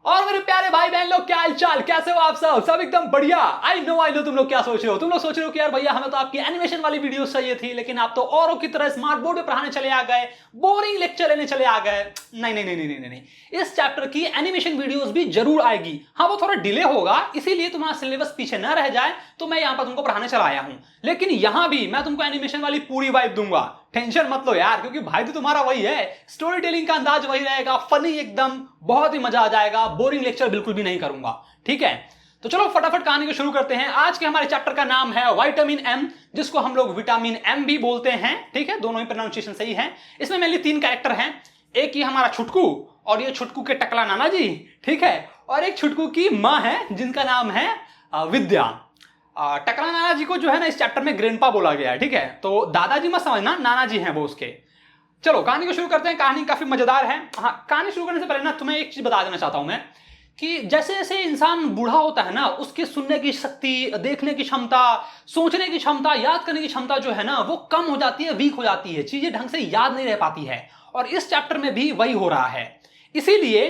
और मेरे प्यारे भाई बहन लोग, क्या हालचाल, कैसे हो आप सब एकदम बढ़िया। आई नो तुम लोग क्या सोच रहे हो। तुम लोग सोच रहे हो कि यार भैया हमें तो आपकी एनिमेशन वाली वीडियोस चाहिए थी, लेकिन आप तो औरों की तरह स्मार्ट बोर्ड पे पढ़ाने चले आ गए, बोरिंग लेक्चर लेने चले आ गए। नहीं नहीं नहीं नहीं नहीं नहीं, इस चैप्टर की एनिमेशन वीडियोस भी जरूर आएगी। हाँ, वो थोड़ा डिले होगा, इसीलिए तुम्हारा सिलेबस पीछे न रह जाए तो मैं यहाँ पर तुमको पढ़ाने चला आया हूँ। लेकिन यहाँ भी मैं तुमको एनिमेशन वाली पूरी वाइब दूंगा, टेंशन मत लो यार, क्योंकि भाई तो तुम्हारा वही है, स्टोरी टेलिंग का अंदाज वही रहेगा, फनी एकदम, बहुत ही मजा आ जाएगा। बोरिंग लेक्चर बिल्कुल भी नहीं करूंगा, ठीक है। तो चलो फटाफट कहानी को शुरू करते हैं। आज के हमारे चैप्टर का नाम है विटामिन एम, जिसको हम लोग विटामिन एम भी बोलते हैं, ठीक है। दोनों ही प्रोनाउंसिएशन सही है। इसमें मेनली 3 कैरेक्टर हैं, एक ही हमारा छुटकू, और ये छुटकू के टकला नाना जी, ठीक है, और एक छुटकू की माँ है जिनका नाम है विद्या। टकला नाना जी को जो है ना इस चैप्टर में ग्रैंडपा बोला गया है, ठीक है। तो दादाजी मत समझना, नाना जी हैं वो उसके। चलो कहानी को शुरू करते हैं। कहानी काफी मजेदार है। हाँ, कहानी शुरू करने से पहले ना तुम्हें एक चीज बता देना चाहता हूं मैं, कि जैसे जैसे इंसान बूढ़ा होता है ना, उसकी सुनने की शक्ति, देखने की क्षमता, सोचने की क्षमता, याद करने की क्षमता जो है ना वो कम हो जाती है, वीक हो जाती है, चीजें ढंग से याद नहीं रह पाती है। और इस चैप्टर में भी वही हो रहा है। इसीलिए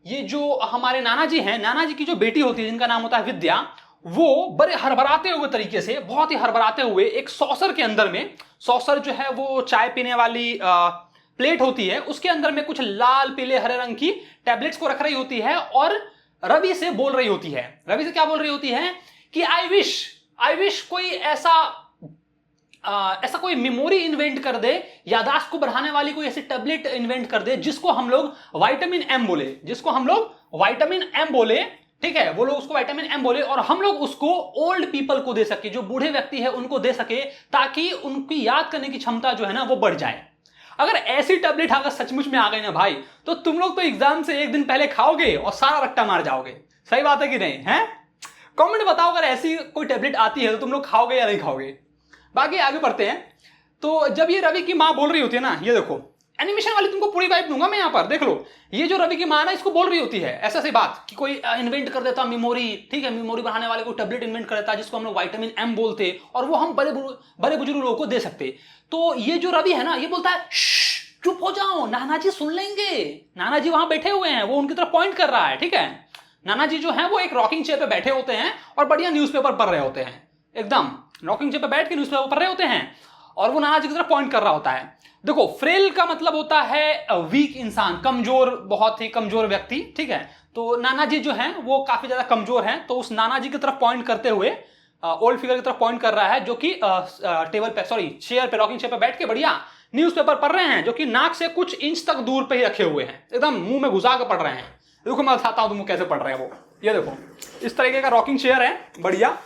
ये जो हमारे नाना जी हैं, नाना जी की जो बेटी होती है जिनका नाम होता है विद्या, वो बड़े हड़बड़ाते हुए तरीके से, बहुत ही हड़बड़ाते हुए एक सॉसर के अंदर में, सॉसर जो है वो चाय पीने वाली प्लेट होती है, उसके अंदर में कुछ लाल पीले हरे रंग की टैबलेट्स को रख रही होती है और रवि से बोल रही होती है। रवि से क्या बोल रही होती है कि आई विश कोई ऐसा कोई मेमोरी इन्वेंट कर दे, यादाश्त को बढ़ाने वाली कोई ऐसी टैबलेट इन्वेंट कर दे जिसको हम लोग विटामिन एम बोले, ठीक है। वो लोग उसको विटामिन एम बोले और हम लोग उसको ओल्ड पीपल को दे सके, जो बूढ़े व्यक्ति है उनको दे सके, ताकि उनकी याद करने की क्षमता जो है ना वो बढ़ जाए। अगर ऐसी टैबलेट अगर सचमुच में आ गई ना भाई, तो तुम लोग तो एग्जाम से एक दिन पहले खाओगे और सारा रट्टा मार जाओगे। सही बात है कि नहीं है? कमेंट बताओ, अगर ऐसी कोई टैबलेट आती है तो तुम लोग खाओगे या नहीं खाओगे। बाकी आगे बढ़ते हैं। तो जब ये रवि की माँ बोल रही होती है ना, ये देखो एनिमेशन वाली तुमको पूरी वाइब दूंगा मैं यहाँ पर, देख लो। ये जो रवि की माँ ना, इसको बोल रही होती है ऐसा सी बात कि कोई इन्वेंट कर देता मेमोरी, ठीक है, मेमोरी बढ़ाने वाले को टैबलेट इन्वेंट कर देता जिसको हम लोग विटामिन एम बोलते, और वो हम बड़े बुजुर्ग लोगों को दे सकते। तो ये जो रवि है ना, ये बोलता है चुप हो जाओ, नाना जी सुन लेंगे। नाना जी वहां बैठे हुए हैं, वो उनकी तरफ पॉइंट कर रहा है, ठीक है। नाना जी जो है वो एक रॉकिंग चेयर पे बैठे होते हैं और बढ़िया न्यूज़पेपर पढ़ रहे होते हैं, एकदम रॉकिंग चेयर पे बैठ के न्यूज़पेपर पढ़ रहे होते हैं, और वो नाना जी की तरफ पॉइंट कर रहा होता है। देखो, फ्रेल का मतलब होता है वीक इंसान, कमजोर, बहुत ही कमजोर व्यक्ति, ठीक है। तो नाना जी जो हैं वो काफी ज्यादा कमजोर हैं, तो उस नाना जी की तरफ पॉइंट करते हुए ओल्ड फिगर की तरफ पॉइंट कर रहा है, जो कि टेबल पे, सॉरी चेयर पे, रॉकिंग चेयर पे बैठ के बढ़िया न्यूज़पेपर पढ़ रहे हैं, जो कि नाक से कुछ इंच तक दूर पे ही रखे हुए हैं, एकदम मुंह में घुसा के पढ़ रहे हैं। देखो मैं बताता हूं तुमको कैसे पढ़ रहे हैं वो। ये देखो, इस तरीके का रॉकिंग चेयर है बढ़िया,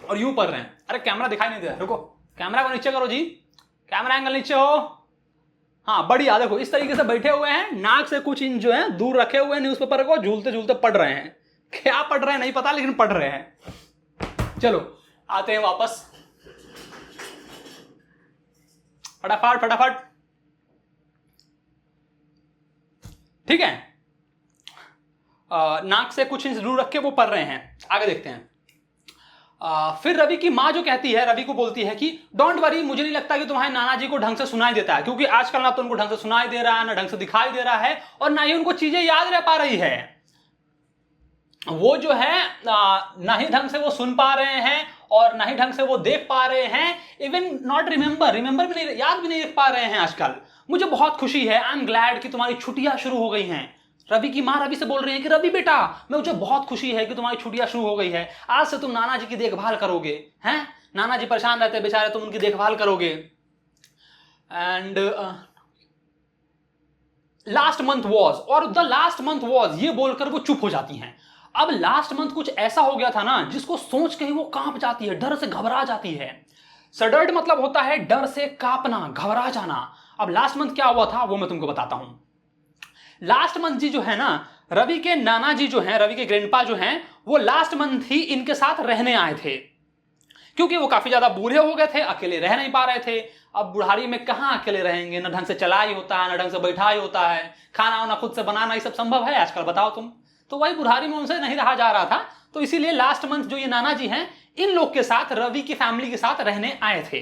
और यूं पढ़ रहे हैं। अरे कैमरा दिखाई नहीं दे रहा, रुको, कैमरा को नीचे करो जी, कैमरा एंगल नीचे हो। हाँ बढ़िया, देखो इस तरीके से बैठे हुए हैं, नाक से कुछ इंच जो है दूर रखे हुए हैं, न्यूज़पेपर को झूलते झूलते पढ़ रहे हैं। क्या पढ़ रहे हैं नहीं पता, लेकिन पढ़ रहे हैं। चलो आते हैं वापस, फटाफट, ठीक है। नाक से कुछ इंच दूर रख के वो पढ़ रहे हैं। आगे देखते हैं। फिर रवि की माँ जो कहती है, रवि को बोलती है कि डोंट वरी, मुझे नहीं लगता कि तुम्हारे नाना जी को ढंग से सुनाई देता है, क्योंकि आजकल ना तो उनको ढंग से सुनाई दे रहा है, ना ढंग से दिखाई दे रहा है, और ना ही उनको चीजें याद रह पा रही है। वो जो है ना ही ढंग से वो सुन पा रहे हैं, और ना ही ढंग से वो देख पा रहे हैं, इवन नॉट रिमेंबर भी नहीं, याद भी नहीं रख पा रहे हैं आजकल। मुझे बहुत खुशी है, आई एम ग्लैड कि तुम्हारी छुट्टियां शुरू हो गई हैं। रवि की माँ रवि से बोल रही है कि रवि बेटा, मुझे बहुत खुशी है कि तुम्हारी छुट्टियां शुरू हो गई है, आज से तुम नाना जी की देखभाल करोगे, हैं? नाना जी परेशान रहते हैं बेचारे, तुम उनकी देखभाल करोगे। एंड लास्ट मंथ वॉज, और द लास्ट मंथ वॉज, ये बोलकर वो चुप हो जाती हैं। अब लास्ट मंथ कुछ ऐसा हो गया था ना, जिसको सोच के ही वो कांप जाती है, डर से घबरा जाती है। सडर्ड मतलब होता है डर से कांपना, घबरा जाना। अब लास्ट मंथ क्या हुआ था वो मैं तुमको बताता हूं। लास्ट मंथ जी जो है ना, रवि के नाना जी जो हैं, रवि के ग्रैंडपा जो हैं, वो लास्ट मंथ ही इनके साथ रहने आए थे, क्योंकि वो काफी ज्यादा बूढ़े हो गए थे, अकेले रह नहीं पा रहे थे। अब बुढ़ारी में कहाँ अकेले रहेंगे, ना ढंग से चलाई होता है, ना ढंग से बैठाई होता है, खाना वाना खुद से बनाना, ये सब संभव है आजकल, बताओ तुम। तो वही बुढ़ारी में उनसे नहीं रहा जा रहा था, तो इसीलिए लास्ट मंथ जो ये नाना जी हैं, इन लोग के साथ, रवि की फैमिली के साथ रहने आए थे।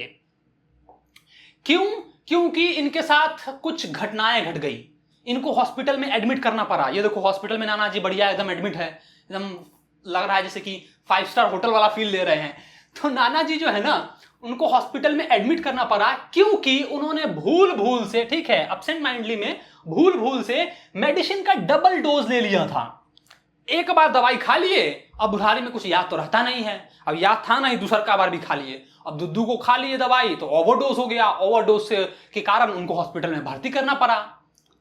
क्यों? क्योंकि इनके साथ कुछ घटनाएं घट गई। इनको हॉस्पिटल में एडमिट करना पड़ा। ये देखो हॉस्पिटल में नाना जी बढ़िया एकदम एडमिट है, एकदम लग रहा है जैसे कि 5 स्टार होटल वाला फील ले रहे हैं। तो नाना जी जो है ना उनको हॉस्पिटल में एडमिट करना पड़ा क्योंकि उन्होंने भूल भूल से, ठीक है, एब्सेंट माइंडली में भूल भूल से मेडिसिन का डबल डोज ले लिया था। एक बार दवाई खा लिए, अब बुढ़ारी में कुछ याद तो रहता नहीं है, अब याद था नहीं, दूसरा का बार भी खा लिए, अब दुद्दू को खा लिए दवाई तो ओवरडोज हो गया, ओवरडोज से के कारण उनको हॉस्पिटल में भर्ती करना पड़ा,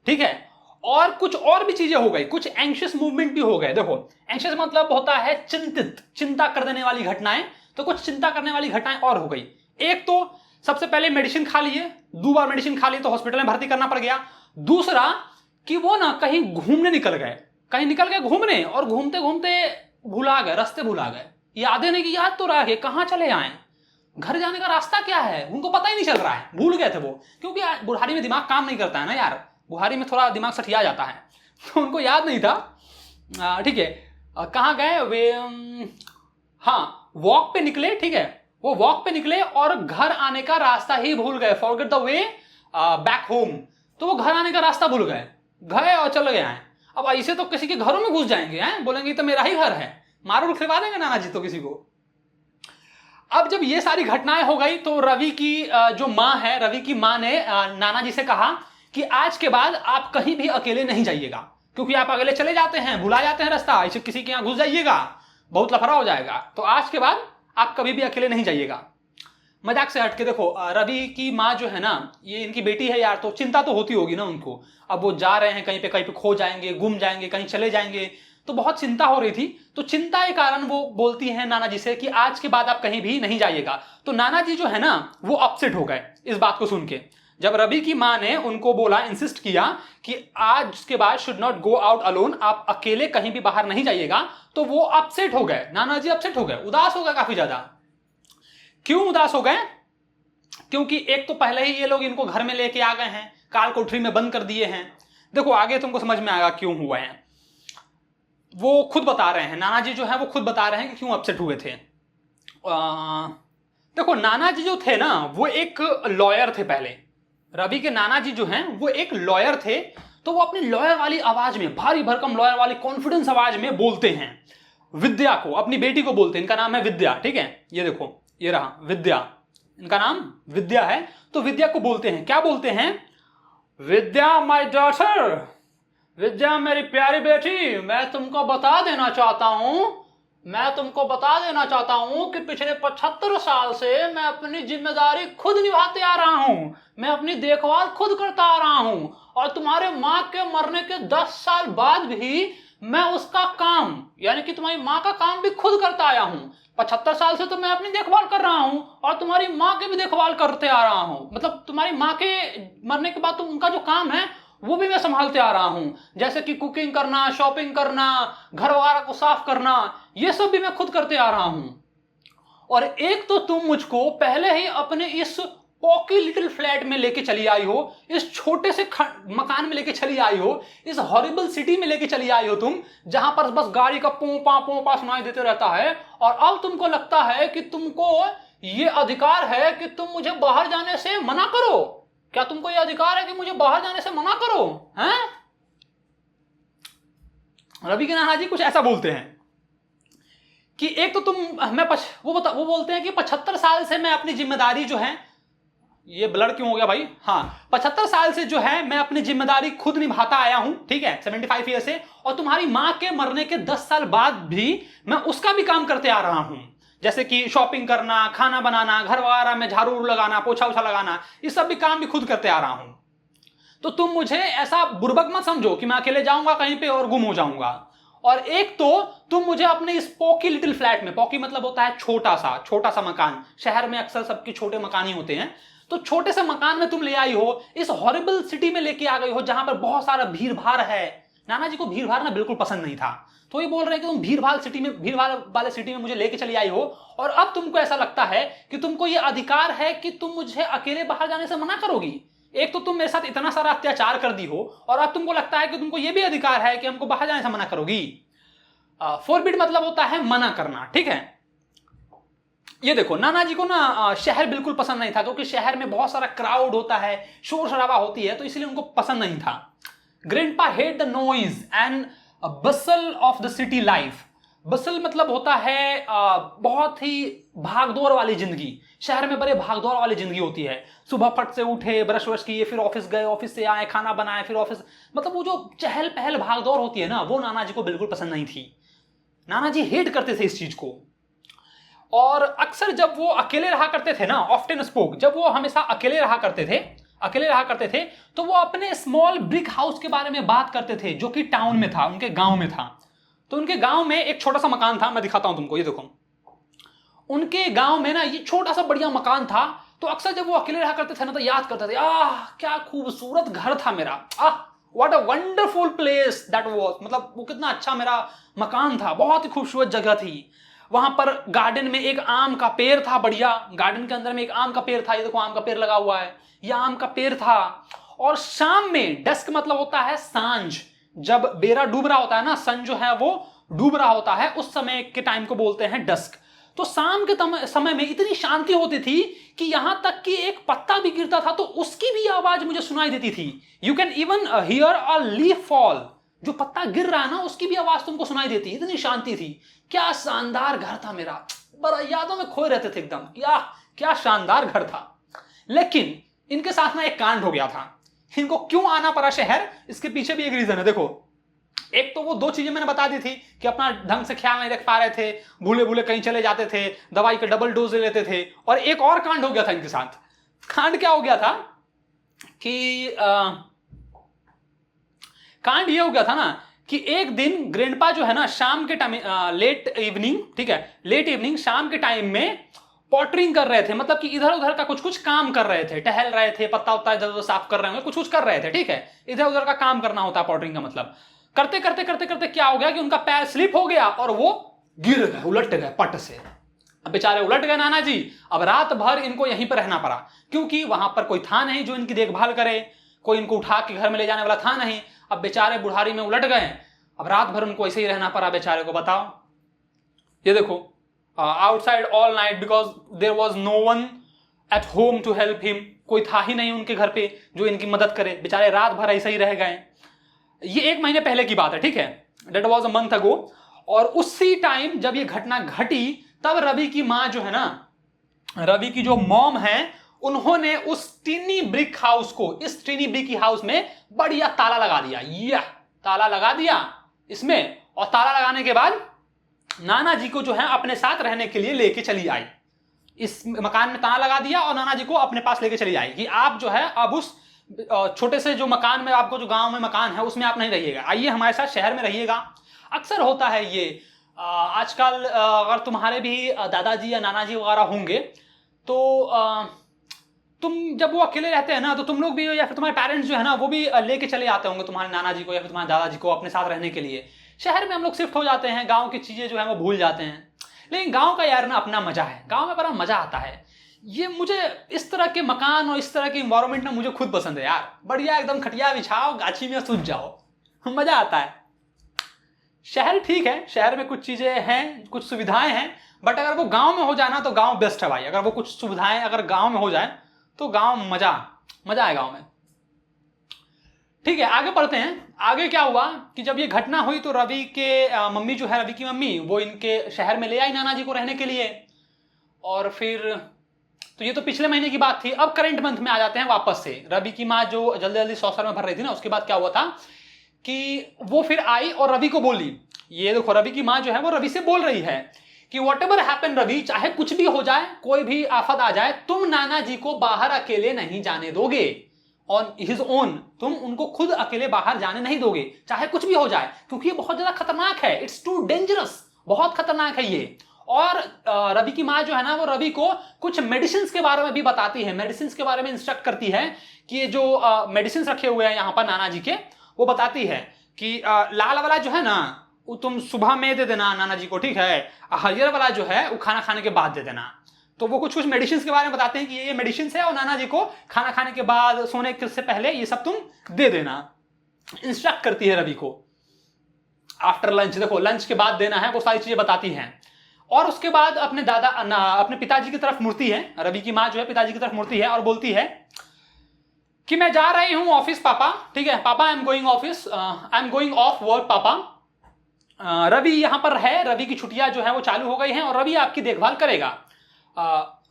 ठीक है। और कुछ और भी चीजें हो गई, कुछ एंग्शियस मूवमेंट भी हो गए। देखो एंग्शियस मतलब होता है चिंतित, चिंता कर देने वाली घटनाएं, तो कुछ चिंता करने वाली घटनाएं और हो गई। एक तो सबसे पहले मेडिसिन खा लिए, 2 बार मेडिसिन खा ली तो हॉस्पिटल में भर्ती करना पड़ गया। दूसरा कि वो ना कहीं घूमने निकल गए, कहीं निकल गए घूमने, और घूमते घूमते भुला गए, रास्ते भुला गए, यादें नहीं कि याद तो रहा कि कहाँ चले आए, घर जाने का रास्ता क्या है उनको पता ही नहीं चल रहा है, भूल गए थे वो, क्योंकि बुढ़ारी में दिमाग काम नहीं करता है ना यार, बुढ़ारी में थोड़ा दिमाग सठिया जाता है, तो उनको याद नहीं था, ठीक है। कहाँ गए वे, हाँ वॉक पे निकले, ठीक है, वो वॉक पे निकले और घर आने का रास्ता ही भूल गए, forget the way back home, तो वो घर आने का रास्ता भूल गए, गए और चले गए हैं। अब ऐसे तो किसी के घरों में घुस जाएंगे हैं, बोलेंगे तो मेरा ही घर है, मारो खिलवा देंगे नाना जी तो किसी को। अब जब ये सारी घटनाएं हो गई तो रवि की जो माँ है, रवि की माँ ने नाना जी से कहा कि आज के बाद आप कहीं भी अकेले नहीं जाइएगा, क्योंकि आप अकेले चले जाते हैं, भुला जाते हैं रास्ता, ऐसे किसी के यहाँ घुस जाइएगा बहुत लफड़ा हो जाएगा, तो आज के बाद आप कभी भी अकेले नहीं जाइएगा। मजाक से हटके देखो, रवि की माँ जो है ना, ये इनकी बेटी है यार, तो चिंता तो होती होगी ना उनको, अब वो जा रहे हैं कहीं पे खो जाएंगे, गुम जाएंगे, कहीं चले जाएंगे, तो बहुत चिंता हो रही थी। तो चिंता के कारण वो बोलती है नाना जी से कि आज के बाद आप कहीं भी नहीं जाइएगा। तो नाना जी जो है ना वो अपसेट हो गए इस बात को सुन के। जब रवि की माँ ने उनको बोला, इंसिस्ट किया कि आज के बाद should not go out alone, आप अकेले कहीं भी बाहर नहीं जाइएगा, तो वो अपसेट हो गए, नाना जी अपसेट हो गए, उदास हो गए काफी ज्यादा। क्यों उदास हो गए? क्योंकि एक तो पहले ही ये लोग इनको घर में लेके आ गए हैं, काल कोठरी में बंद कर दिए हैं। देखो आगे तुमको समझ में आएगा क्यों हुआ है, वो खुद बता रहे हैं, नाना जी जो है वो खुद बता रहे हैं कि क्यों अपसेट हुए थे। देखो नाना जी जो थे ना वो एक लॉयर थे पहले, रवि के नाना जी जो हैं वो एक लॉयर थे, तो वो अपनी लॉयर वाली आवाज में, भारी भरकम लॉयर वाली कॉन्फिडेंस आवाज में बोलते हैं विद्या को, अपनी बेटी को बोलते हैं, इनका नाम है विद्या, ठीक है, ये देखो ये रहा विद्या, इनका नाम विद्या है। तो विद्या को बोलते हैं, क्या बोलते हैं, विद्या माय डॉटर, विद्या मेरी प्यारी बेटी, मैं तुमको बता देना चाहता हूं कि पिछले 75 साल से मैं अपनी जिम्मेदारी खुद निभाते आ रहा हूं, मैं अपनी देखभाल खुद करता आ रहा हूं, और तुम्हारे माँ के मरने के 10 साल बाद भी मैं उसका काम, यानी कि तुम्हारी माँ का काम भी खुद करता आया हूं। 75 साल से तो मैं अपनी देखभाल कर रहा हूं और तुम्हारी माँ की भी देखभाल करते आ रहा हूं, मतलब तुम्हारी माँ के मरने के बाद तो उनका जो काम है वो भी मैं संभालते आ रहा हूं, जैसे कि कुकिंग करना, शॉपिंग करना, घर वगैरह को साफ करना, ये सब भी मैं खुद करते आ रहा हूं। और एक तो तुम मुझको पहले ही अपने इस पॉकी लिटिल फ्लैट में लेके चली आई हो, इस छोटे से मकान में लेके चली आई हो, इस हॉरिबल सिटी में लेके चली आई हो तुम, जहां पर बस गाड़ी का पोंपा सुनाई देते रहता है, और अब तुमको लगता है कि तुमको ये अधिकार है कि तुम मुझे बाहर जाने से मना करो। क्या तुमको यह अधिकार है कि मुझे बाहर जाने से मना करो? हैं? रवि के नाना जी कुछ ऐसा बोलते हैं कि एक तो वो बोलते हैं कि 75 साल से मैं अपनी जिम्मेदारी जो है, ये ब्लड क्यों हो गया भाई, हाँ 75 साल से जो है मैं अपनी जिम्मेदारी खुद निभाता आया हूं, ठीक है, 75 ईयर से, और तुम्हारी मां के मरने के 10 साल बाद भी मैं उसका भी काम करते आ रहा हूं, जैसे कि शॉपिंग करना, खाना बनाना, घर वगैरह में झाड़ू लगाना, पोछा उछा लगाना, ये सब भी काम भी खुद करते आ रहा हूं। तो तुम मुझे ऐसा बुर्बक मत समझो कि मैं अकेले जाऊंगा कहीं पे और गुम हो जाऊंगा। और एक तो तुम मुझे अपने इस पॉकी लिटिल फ्लैट में, पॉकी मतलब होता है छोटा सा मकान, शहर में अक्सर सबके छोटे मकान ही होते हैं, तो छोटे से मकान में तुम ले आई हो, इस हॉरिबल सिटी में लेके आ गई हो जहां पर बहुत सारा भीड़ भाड़ है। नाना जी को भीड़ भाड़ ना बिल्कुल पसंद नहीं था, तो ये बोल रहे हैं कि तुम भीड़ वाले सिटी में मुझे लेके चली आई हो, और अब तुमको ऐसा लगता है कि तुमको ये अधिकार है कि तुम मुझे अकेले बाहर जाने से मना करोगी। एक तो तुम मेरे साथ इतना सारा अत्याचार कर दी हो, और अब तुमको लगता है कि तुमको ये भी अधिकार है कि हमको बाहर जाने से मना करोगी। फोरबिड मतलब होता है मना करना, ठीक है। ये देखो नाना जी को ना शहर बिल्कुल पसंद नहीं था, क्योंकि शहर में बहुत सारा क्राउड होता है, शोर शराबा होती है, तो इसलिए उनको पसंद नहीं था। Grandpa hate the noise and bustle of the city life. Bustle मतलब होता है बहुत ही भागदौड़ वाली जिंदगी। शहर में बड़े भागदौड़ वाली जिंदगी होती है। सुबह फट से उठे, ब्रश व्रश किए, फिर ऑफिस गए, ऑफिस से आए, खाना बनाए, फिर ऑफिस, मतलब वो जो चहल पहल भागदौड़ होती है ना, वो नाना जी को बिल्कुल पसंद नहीं थी। नाना जी हेट करते थे इस चीज को। और अक्सर जब वो अकेले रहा करते थे ना, ऑफ्टन स्पोक, जब वो हमेशा अकेले रहा करते थे तो वो अपने स्मॉल ब्रिक हाउस के बारे में बात करते थे, जो कि टाउन में था, उनके गांव में था। तो उनके गांव में एक छोटा सा मकान था, मैं दिखाता हूं तुमको, ये देखो। उनके गांव में ना ये छोटा सा बढ़िया मकान था। तो अक्सर जब वो अकेले रहा करते थे ना, तो याद करते थे, क्या खूबसूरत घर था मेरा, what a wonderful place that was, मतलब वो कितना अच्छा मेरा मकान था, बहुत ही खूबसूरत जगह थी। वहां पर गार्डन में एक आम का पेड़ था, बढ़िया, गार्डन के अंदर में एक आम का पेड़ था, ये देखो आम का पेड़ लगा हुआ है, ये आम का पेड़ था। और शाम में, डस्क मतलब होता है सांझ, जब बेरा डूब रहा होता है ना, सन जो है वो डूब रहा होता है, उस समय के टाइम को बोलते हैं डस्क। तो शाम के समय में इतनी शांति होती थी कि यहां तक कि एक पत्ता भी गिरता था तो उसकी भी आवाज मुझे सुनाई देती थी। You can even here a leaf fall, जो पत्ता गिर रहा है ना उसकी भी आवाज तुमको सुनाई देती, इतनी शांति थी। क्या शानदार घर था मेरा, बड़ा यादों में खोए रहते थे एकदम, क्या शानदार घर था। लेकिन इनके साथ ना एक कांड हो गया था। इनको क्यों आना पड़ा शहर, इसके पीछे भी एक रीजन है। देखो, एक तो वो दो चीजें मैंने बता दी थी कि अपना ढंग से ख्याल नहीं रख पा रहे थे, भूले भूले कहीं चले जाते थे, दवाई का डबल डोज ले लेते थे। और एक और कांड हो गया था इनके साथ। कांड क्या हो गया था कि कांड ये हो गया था ना कि एक दिन ग्रैंडपा जो है ना, शाम के टाइम, लेट इवनिंग, ठीक है, लेट इवनिंग, शाम के टाइम में पॉटरिंग कर रहे थे, मतलब कि इधर उधर का कुछ कुछ काम कर रहे थे, टहल रहे थे, पत्ता उत्ता इधर उधर साफ कर रहे होंगे, कुछ कुछ कर रहे थे, ठीक है, इधर उधर का काम करना होता है पॉटरिंग का मतलब। करते करते करते करते क्या हो गया कि उनका पैर स्लिप हो गया और वो गिर गए, उलट गए पट से। अब बेचारे उलट गए नाना जी। अब रात भर इनको यहीं पर रहना पड़ा, क्योंकि वहां पर कोई था नहीं जो इनकी देखभाल करे, कोई इनको उठा के घर में ले जाने वाला था नहीं। अब बेचारे बुढ़ारी में उलट गए, अब रात भर उनको ऐसे ही रहना पड़ा बेचारे को। बताओ, ये देखो, outside all night because there was no one at home to help him, कोई था ही नहीं उनके घर पे जो इनकी मदद करे। बेचारे रात भर ऐसे ही रह गए। ये 1 महीने पहले की बात है, ठीक है, that was a month ago. और उसी टाइम जब ये घटना घटी, तब रवि की मां जो है ना, रवि की जो मॉम है, उन्होंने उस टीनी ब्रिक हाउस को, इस टीनी ब्रिक हाउस में बढ़िया ताला लगा दिया। यह ताला लगा दिया इसमें, और ताला लगाने के बाद नाना जी को जो है अपने साथ रहने के लिए लेके चली आई। इस मकान में ताला लगा दिया और नाना जी को अपने पास लेके चली आई कि आप जो है अब उस छोटे से जो मकान में, आपको जो गांव में मकान है उसमें आप नहीं रहिएगा, आइए हमारे साथ शहर में रहिएगा। अक्सर होता है ये, आजकल अगर तुम्हारे भी दादाजी या नाना जी वगैरह होंगे तो तुम जब वो अकेले रहते हैं ना, तो तुम लोग भी या फिर तुम्हारे पेरेंट्स जो है ना, वो भी लेके चले आते होंगे तुम्हारे नाना जी को या फिर तुम्हारे दादाजी को अपने साथ रहने के लिए। शहर में हम लोग शिफ्ट हो जाते हैं, गाँव की चीजें जो है वो भूल जाते हैं। लेकिन गाँव का यार ना अपना मजा है, गाँव में बड़ा मजा आता है। ये मुझे इस तरह के मकान और इस तरह के इन्वायरमेंट ना मुझे खुद पसंद है यार। बढ़िया एकदम खटिया बिछाओ, गाछी में सूझ जाओ, मजा आता है। शहर ठीक है, शहर में कुछ चीजें हैं, कुछ सुविधाएं हैं, बट अगर वो गांव में हो जाए ना तो गांव बेस्ट है भाई। अगर वो कुछ सुविधाएं अगर गांव में हो जाए तो गांव मजा है गांव में। ठीक है, आगे बढ़ते हैं। आगे क्या हुआ कि जब ये घटना हुई तो रवि के मम्मी जो है, रवि की मम्मी, वो इनके शहर में ले आई नाना जी को रहने के लिए। और फिर तो ये तो पिछले महीने की बात थी। अब करंट मंथ में आ जाते हैं वापस से। रवि की माँ जो जल्दी जल्दी सौसर में भर रही थी ना, उसके बाद क्या हुआ था कि वो फिर आई और रवि को बोली, ये देखो रवि की माँ जो है वो रवि से बोल रही है कि वॉट एवर हैपन रवि, चाहे कुछ भी हो जाए, कोई भी आफत आ जाए, तुम नाना जी को बाहर अकेले नहीं जाने दोगे ऑन हिज ओन। तुम उनको खुद अकेले बाहर जाने नहीं दोगे, चाहे कुछ भी हो जाए, क्योंकि ये बहुत ज्यादा खतरनाक है। इट्स टू डेंजरस, बहुत खतरनाक है ये। और रवि की माँ जो है ना, वो रवि को कुछ मेडिसिन के बारे में भी बताती है, मेडिसिन के बारे में इंस्ट्रक्ट करती है कि ये जो मेडिसिन रखे हुए हैं यहाँ पर नाना जी के, वो बताती है कि लाल वाला जो है ना वो तुम सुबह में दे देना नाना जी को, ठीक है, हरियर वाला जो है वो खाना खाने के बाद दे देना। तो वो कुछ कुछ मेडिसिन के बारे में बताते हैं कि ये मेडिसिन है और नाना जी को खाना खाने के बाद, सोने से पहले ये सब तुम दे देना। इंस्ट्रक्ट करती है रवि को। आफ्टर लंच, देखो लंच के बाद देना है, वो सारी चीजें बताती हैं। और उसके बाद अपने पिताजी की तरफ मुड़ती है, रवि की माँ जो है पिताजी की तरफ मुड़ती है और बोलती है कि मैं जा रही हूं ऑफिस पापा, ठीक है पापा, I am going office, I am going of work पापा। रवि यहां पर है, रवि की छुट्टियां जो है वो चालू हो गई हैं और रवि आपकी देखभाल करेगा।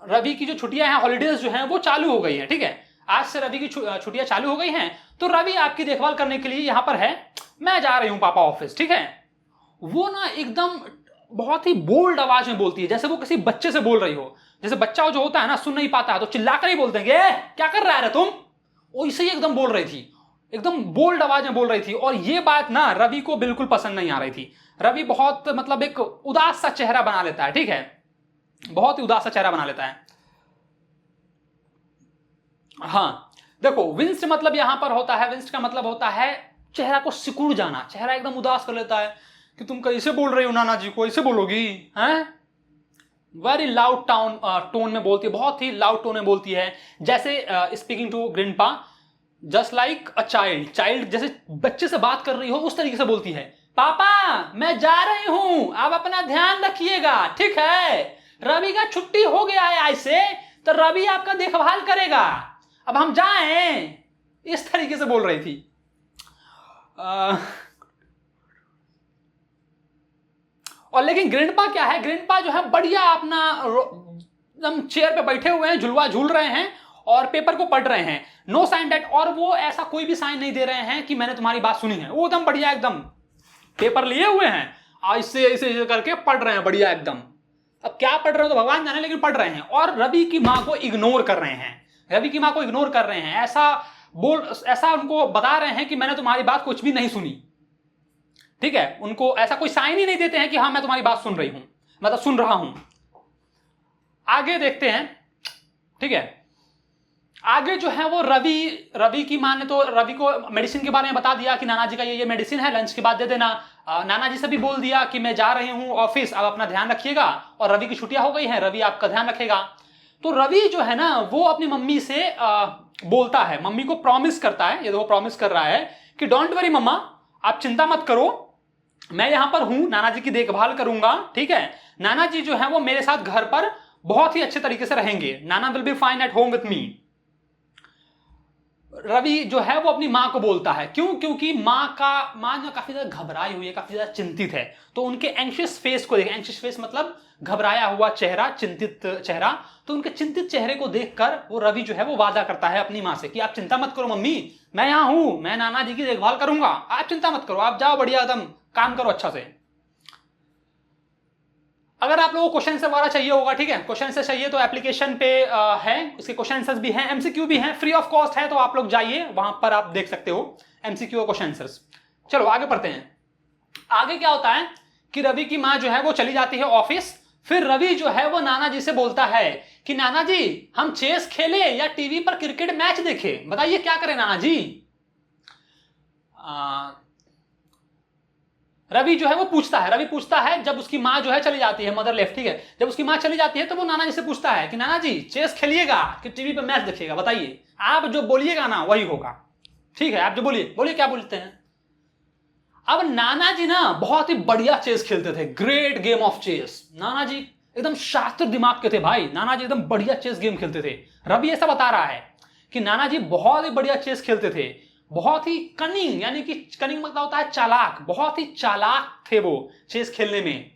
रवि की जो छुट्टियां हैं, हॉलीडेज जो हैं वो चालू हो गई हैं, ठीक है, आज से रवि की छुट्टियां चालू हो गई हैं, तो रवि आपकी देखभाल करने के लिए यहां पर है, मैं जा रही हूं पापा ऑफिस, ठीक है। वो ना एकदम बहुत ही बोल्ड आवाज में बोलती है, जैसे वो किसी बच्चे से बोल रही हो। जैसे बच्चा जो होता है ना, सुन नहीं पाता है तो चिल्लाकर ही बोलते हैं कि क्या कर रहा है तुम, वैसे ही एकदम बोल रही थी, एकदम बोल्ड आवाज में बोल रही थी। और ये बात ना रवि को बिल्कुल पसंद नहीं आ रही थी। रवि बहुत मतलब एक उदास सा चेहरा बना लेता है, ठीक है, बहुत ही उदास सा चेहरा बना लेता है। हाँ देखो, विंस्ट मतलब यहां पर होता है, विंस्ट का मतलब होता है चेहरा को सिकुड़ जाना, चेहरा एकदम उदास कर लेता है कि तुम कैसे बोल रही हो नाना जी को, ऐसे बोलोगी हैं। वेरी लाउड टोन में बोलती है, बहुत ही लाउड टोन में बोलती है, जैसे speaking to grandpa, just like a child, child जैसे बच्चे से बात कर रही हो उस तरीके से बोलती है। पापा मैं जा रही हूं, आप अपना ध्यान रखिएगा, ठीक है, रवि का छुट्टी हो गया है आज से, तो रवि आपका देखभाल करेगा, अब हम जाएं, इस तरीके से बोल रही थी। और लेकिन ग्रैंडपा क्या है, ग्रैंडपा जो है बढ़िया अपना एकदम चेयर पे बैठे हुए हैं, झुलवा झूल रहे हैं और पेपर को पढ़ रहे हैं, नो साइन डेट, और वो ऐसा कोई भी साइन नहीं दे रहे हैं कि मैंने तुम्हारी बात सुनी है, वो एकदम बढ़िया एकदम पेपर लिए हुए हैं, ऐसे ऐसे करके पढ़ रहे हैं बढ़िया एकदम। अब क्या पढ़ रहे हो तो भगवान जाने, लेकिन पढ़ रहे हैं और रवि की माँ को इग्नोर कर रहे हैं, रवि की माँ को इग्नोर कर रहे हैं, ऐसा उनको बता रहे हैं कि मैंने तुम्हारी बात कुछ भी नहीं सुनी, ठीक है, उनको ऐसा कोई साइन ही नहीं देते हैं कि हाँ मैं तुम्हारी बात सुन रही हूं, मतलब सुन रहा हूं। आगे देखते हैं, ठीक है, आगे जो है वो रवि की मां ने तो रवि को मेडिसिन के बारे में बता दिया कि नाना जी का ये मेडिसिन है, लंच के बाद दे देना। नाना जी से भी बोल दिया कि मैं जा रही हूं ऑफिस, अब अपना ध्यान रखिएगा, और रवि की छुट्टियां हो गई हैं, रवि आपका ध्यान रखेगा। तो रवि जो है ना वो अपनी मम्मी से बोलता है, मम्मी को प्रॉमिस करता है, ये वो प्रॉमिस कर रहा है कि डोंट वरी मम्मा, आप चिंता मत करो, मैं यहां पर हूं, नाना जी की देखभाल करूंगा, ठीक है, नाना जी जो है वो मेरे साथ घर पर बहुत ही अच्छे तरीके से रहेंगे, nana will be fine at home with me. Ravi जो है वो अपनी मां को बोलता है, क्यों, क्योंकि मां जो काफी ज्यादा घबराई हुई है, काफी ज्यादा चिंतित है, तो उनके एंशियस फेस को देख, एंशियस फेस मतलब घबराया हुआ चेहरा, चिंतित चेहरा, तो उनके चिंतित चेहरे को देखकर वो रवि जो है वो वादा करता है अपनी मां से कि आप चिंता मत करो मम्मी, मैं यहां हूं, मैं नाना जी की देखभाल करूंगा, आप चिंता मत करो, आप जाओ बढ़िया एकदम काम करो अच्छा से। अगर आप लोगों को क्वेश्चन आंसर वगैरह चाहिए होगा, ठीक है, क्वेश्चन आंसर चाहिए तो एप्लीकेशन पे है, इसके क्वेश्चन आंसर्स भी हैं, एमसीक्यू भी हैं, फ्री ऑफ कॉस्ट है, तो आप लोग जाइए वहां पर आप देख सकते हो एमसीक्यू और क्वेश्चन आंसर्स। चलो आगे पढ़ते हैं। आगे क्या होता है कि रवि की मां जो है वो चली जाती है ऑफिस, फिर रवि जो है वो नाना जी से बोलता है कि नाना जी हम चेस खेले या टीवी पर क्रिकेट मैच देखे, बताइए क्या करें नाना जी। रवि जो है वो पूछता है, रवि पूछता है जब उसकी माँ जो है चली जाती है, मदर लेफ्ट, ठीक है, जब उसकी माँ चली जाती है तो वो नाना जी से पूछता है कि नाना जी चेस खेलिएगा कि टीवी पे मैच देखिएगा, बताइए, आप जो बोलिएगा ना वही होगा, ठीक है, आप जो बोलिए, बोलिए क्या बोलते हैं। अब नाना जी ना बहुत ही बढ़िया चेस खेलते थे, ग्रेट गेम ऑफ चेस, नाना जी एकदम शास्त्र दिमाग के थे भाई, नाना जी एकदम बढ़िया चेस गेम खेलते थे। रवि ऐसा बता रहा है कि नाना जी बहुत ही बढ़िया चेस खेलते थे, बहुत ही कनिंग, यानी कि कनिंग मतलब होता है चालाक, बहुत ही चालाक थे वो चेस खेलने में।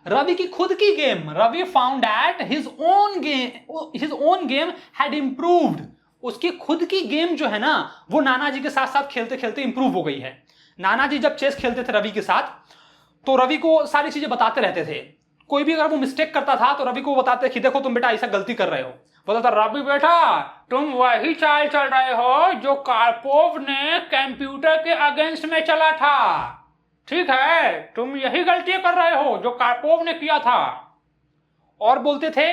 रवि की खुद की game, Ravi found that his own game had improved, उसकी खुद की गेम जो है ना वो नाना जी के साथ साथ खेलते खेलते इंप्रूव हो गई है। नाना जी जब चेस खेलते थे रवि के साथ तो रवि को सारी चीजें बताते रहते थे, कोई भी अगर वो मिस्टेक करता था तो रवि को बताते कि देखो तुम बेटा ऐसा गलती कर रहे हो, बोला था रवि बेटा तुम वही चाल चल रहे हो जो कार्पोव ने कंप्यूटर के अगेंस्ट में चला था, ठीक है, तुम यही गलती कर रहे हो जो कार्पोव ने किया था। और बोलते थे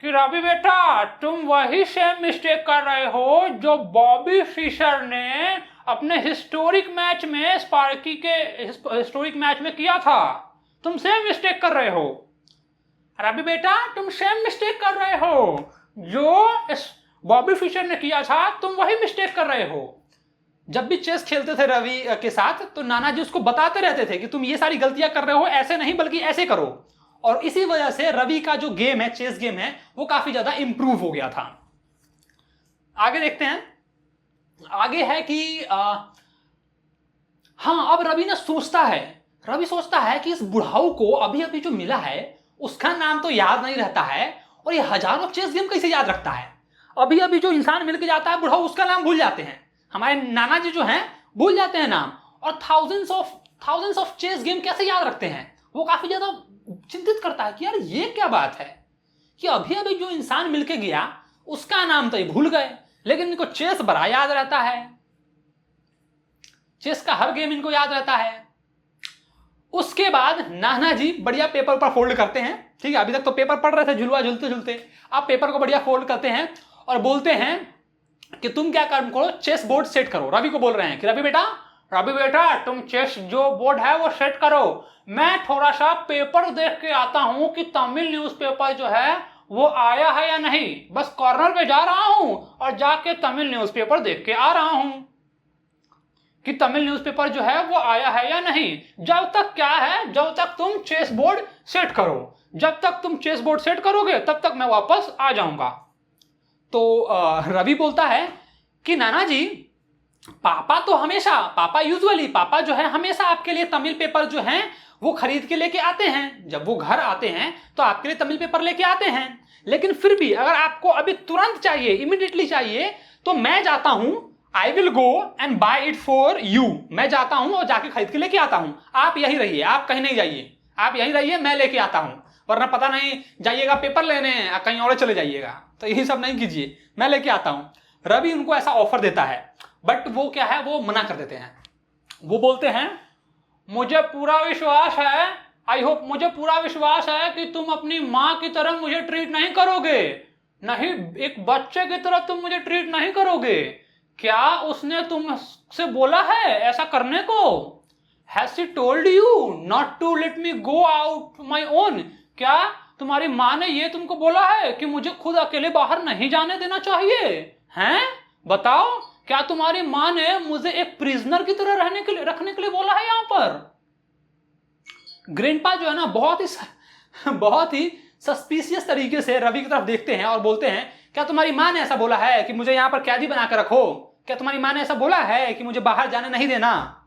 कि रवि बेटा तुम वही सेम मिस्टेक कर रहे हो जो बॉबी फिशर ने अपने हिस्टोरिक मैच में स्पार्की के हिस्टोरिक मैच में किया था, तुम सेम मिस्टेक कर रहे हो। रवि बेटा तुम सेम मिस्टेक कर रहे हो जो बॉबी फिशर ने किया था, तुम वही मिस्टेक कर रहे हो। जब भी चेस खेलते थे रवि के साथ तो नाना जी उसको बताते रहते थे कि तुम ये सारी गलतियां कर रहे हो, ऐसे नहीं बल्कि ऐसे करो, और इसी वजह से रवि का जो गेम है, चेस गेम है, वो काफी ज्यादा इंप्रूव हो गया था। आगे देखते हैं। आगे है कि हाँ, अब रवि सोचता है कि इस बुढ़ाऊ को अभी अभी जो मिला है उसका नाम तो याद नहीं रहता है, और ये हजारों चेस गेम कैसे याद रखता है। अभी अभी जो इंसान मिल के जाता है बुढ़ाऊ उसका नाम भूल जाते हैं, हमारे नाना जी जो हैं भूल जाते हैं नाम, और थाउजेंड्स ऑफ चेस गेम कैसे याद रखते हैं। वो काफी ज्यादा चिंतित करता है कि यार ये क्या बात है कि अभी अभी जो इंसान मिलके गया उसका नाम तो ये भूल गए, लेकिन इनको चेस बड़ा याद रहता है, चेस का हर गेम इनको याद रहता है। उसके बाद नाना जी बढ़िया पेपर पर फोल्ड करते हैं, ठीक है, अभी तक तो पेपर पढ़ रहे थे झुलवा झुलते झुलते, अब पेपर को बढ़िया फोल्ड करते हैं और बोलते हैं कि तुम क्या काम करो, चेस बोर्ड सेट करो। रवि को बोल रहे हैं कि रवि बेटा तुम चेस जो बोर्ड है वो सेट करो, मैं थोड़ा सा पेपर देख के आता हूं कि तमिल न्यूज़पेपर जो है वो आया है या नहीं, बस कॉर्नर पे जा रहा हूं और जाके तमिल न्यूज़पेपर देख के आ रहा हूं कि तमिल न्यूज़पेपर जो है वो आया है या नहीं। जब तक क्या है, जब तक तुम चेस बोर्ड सेट करो, जब तक तुम चेस बोर्ड सेट करोगे तब तक मैं वापस आ जाऊंगा। तो रवि बोलता है कि नाना जी पापा जो है हमेशा आपके लिए तमिल पेपर जो है वो खरीद के लेके आते हैं, जब वो घर आते हैं तो आपके लिए तमिल पेपर लेके आते हैं, लेकिन फिर भी अगर आपको अभी तुरंत चाहिए, इमीडिएटली चाहिए, तो मैं जाता हूं, I will go and buy it for you, मैं जाता हूं और जाके खरीद के लेके आता हूं, आप यही रहिए, आप कहीं नहीं जाइए, आप यही रहिए, मैं लेके आता हूं, वरना पता नहीं जाइएगा पेपर लेने कहीं और चले जाइएगा, तो यही सब नहीं कीजिए, मैं लेके आता हूं। रवि उनको ऐसा ऑफर देता है, बट वो क्या है, वो मना कर देते हैं। वो बोलते हैं मुझे पूरा विश्वास है, आई होप, मुझे पूरा विश्वास है कि तुम अपनी माँ की तरह मुझे ट्रीट नहीं करोगे, नहीं एक बच्चे की तरह तुम मुझे ट्रीट नहीं करोगे। क्या उसने तुमसे बोला है ऐसा करने को? Has she told you not to let me go out my own? क्या तुम्हारी माँ ने ये तुमको बोला है कि मुझे खुद अकेले बाहर नहीं जाने देना चाहिए? हैं? बताओ, क्या तुम्हारी माँ ने मुझे एक प्रिजनर की तरह रखने के लिए बोला है? यहाँ पर ग्रैंडपा जो है ना बहुत ही सस्पिशियस तरीके से रवि की तरफ देखते हैं और बोलते हैं क्या तुम्हारी माँ ने ऐसा बोला है कि मुझे यहाँ पर कैदी बना कर रखो? क्या तुम्हारी माँ ने ऐसा बोला है कि मुझे बाहर जाने नहीं देना?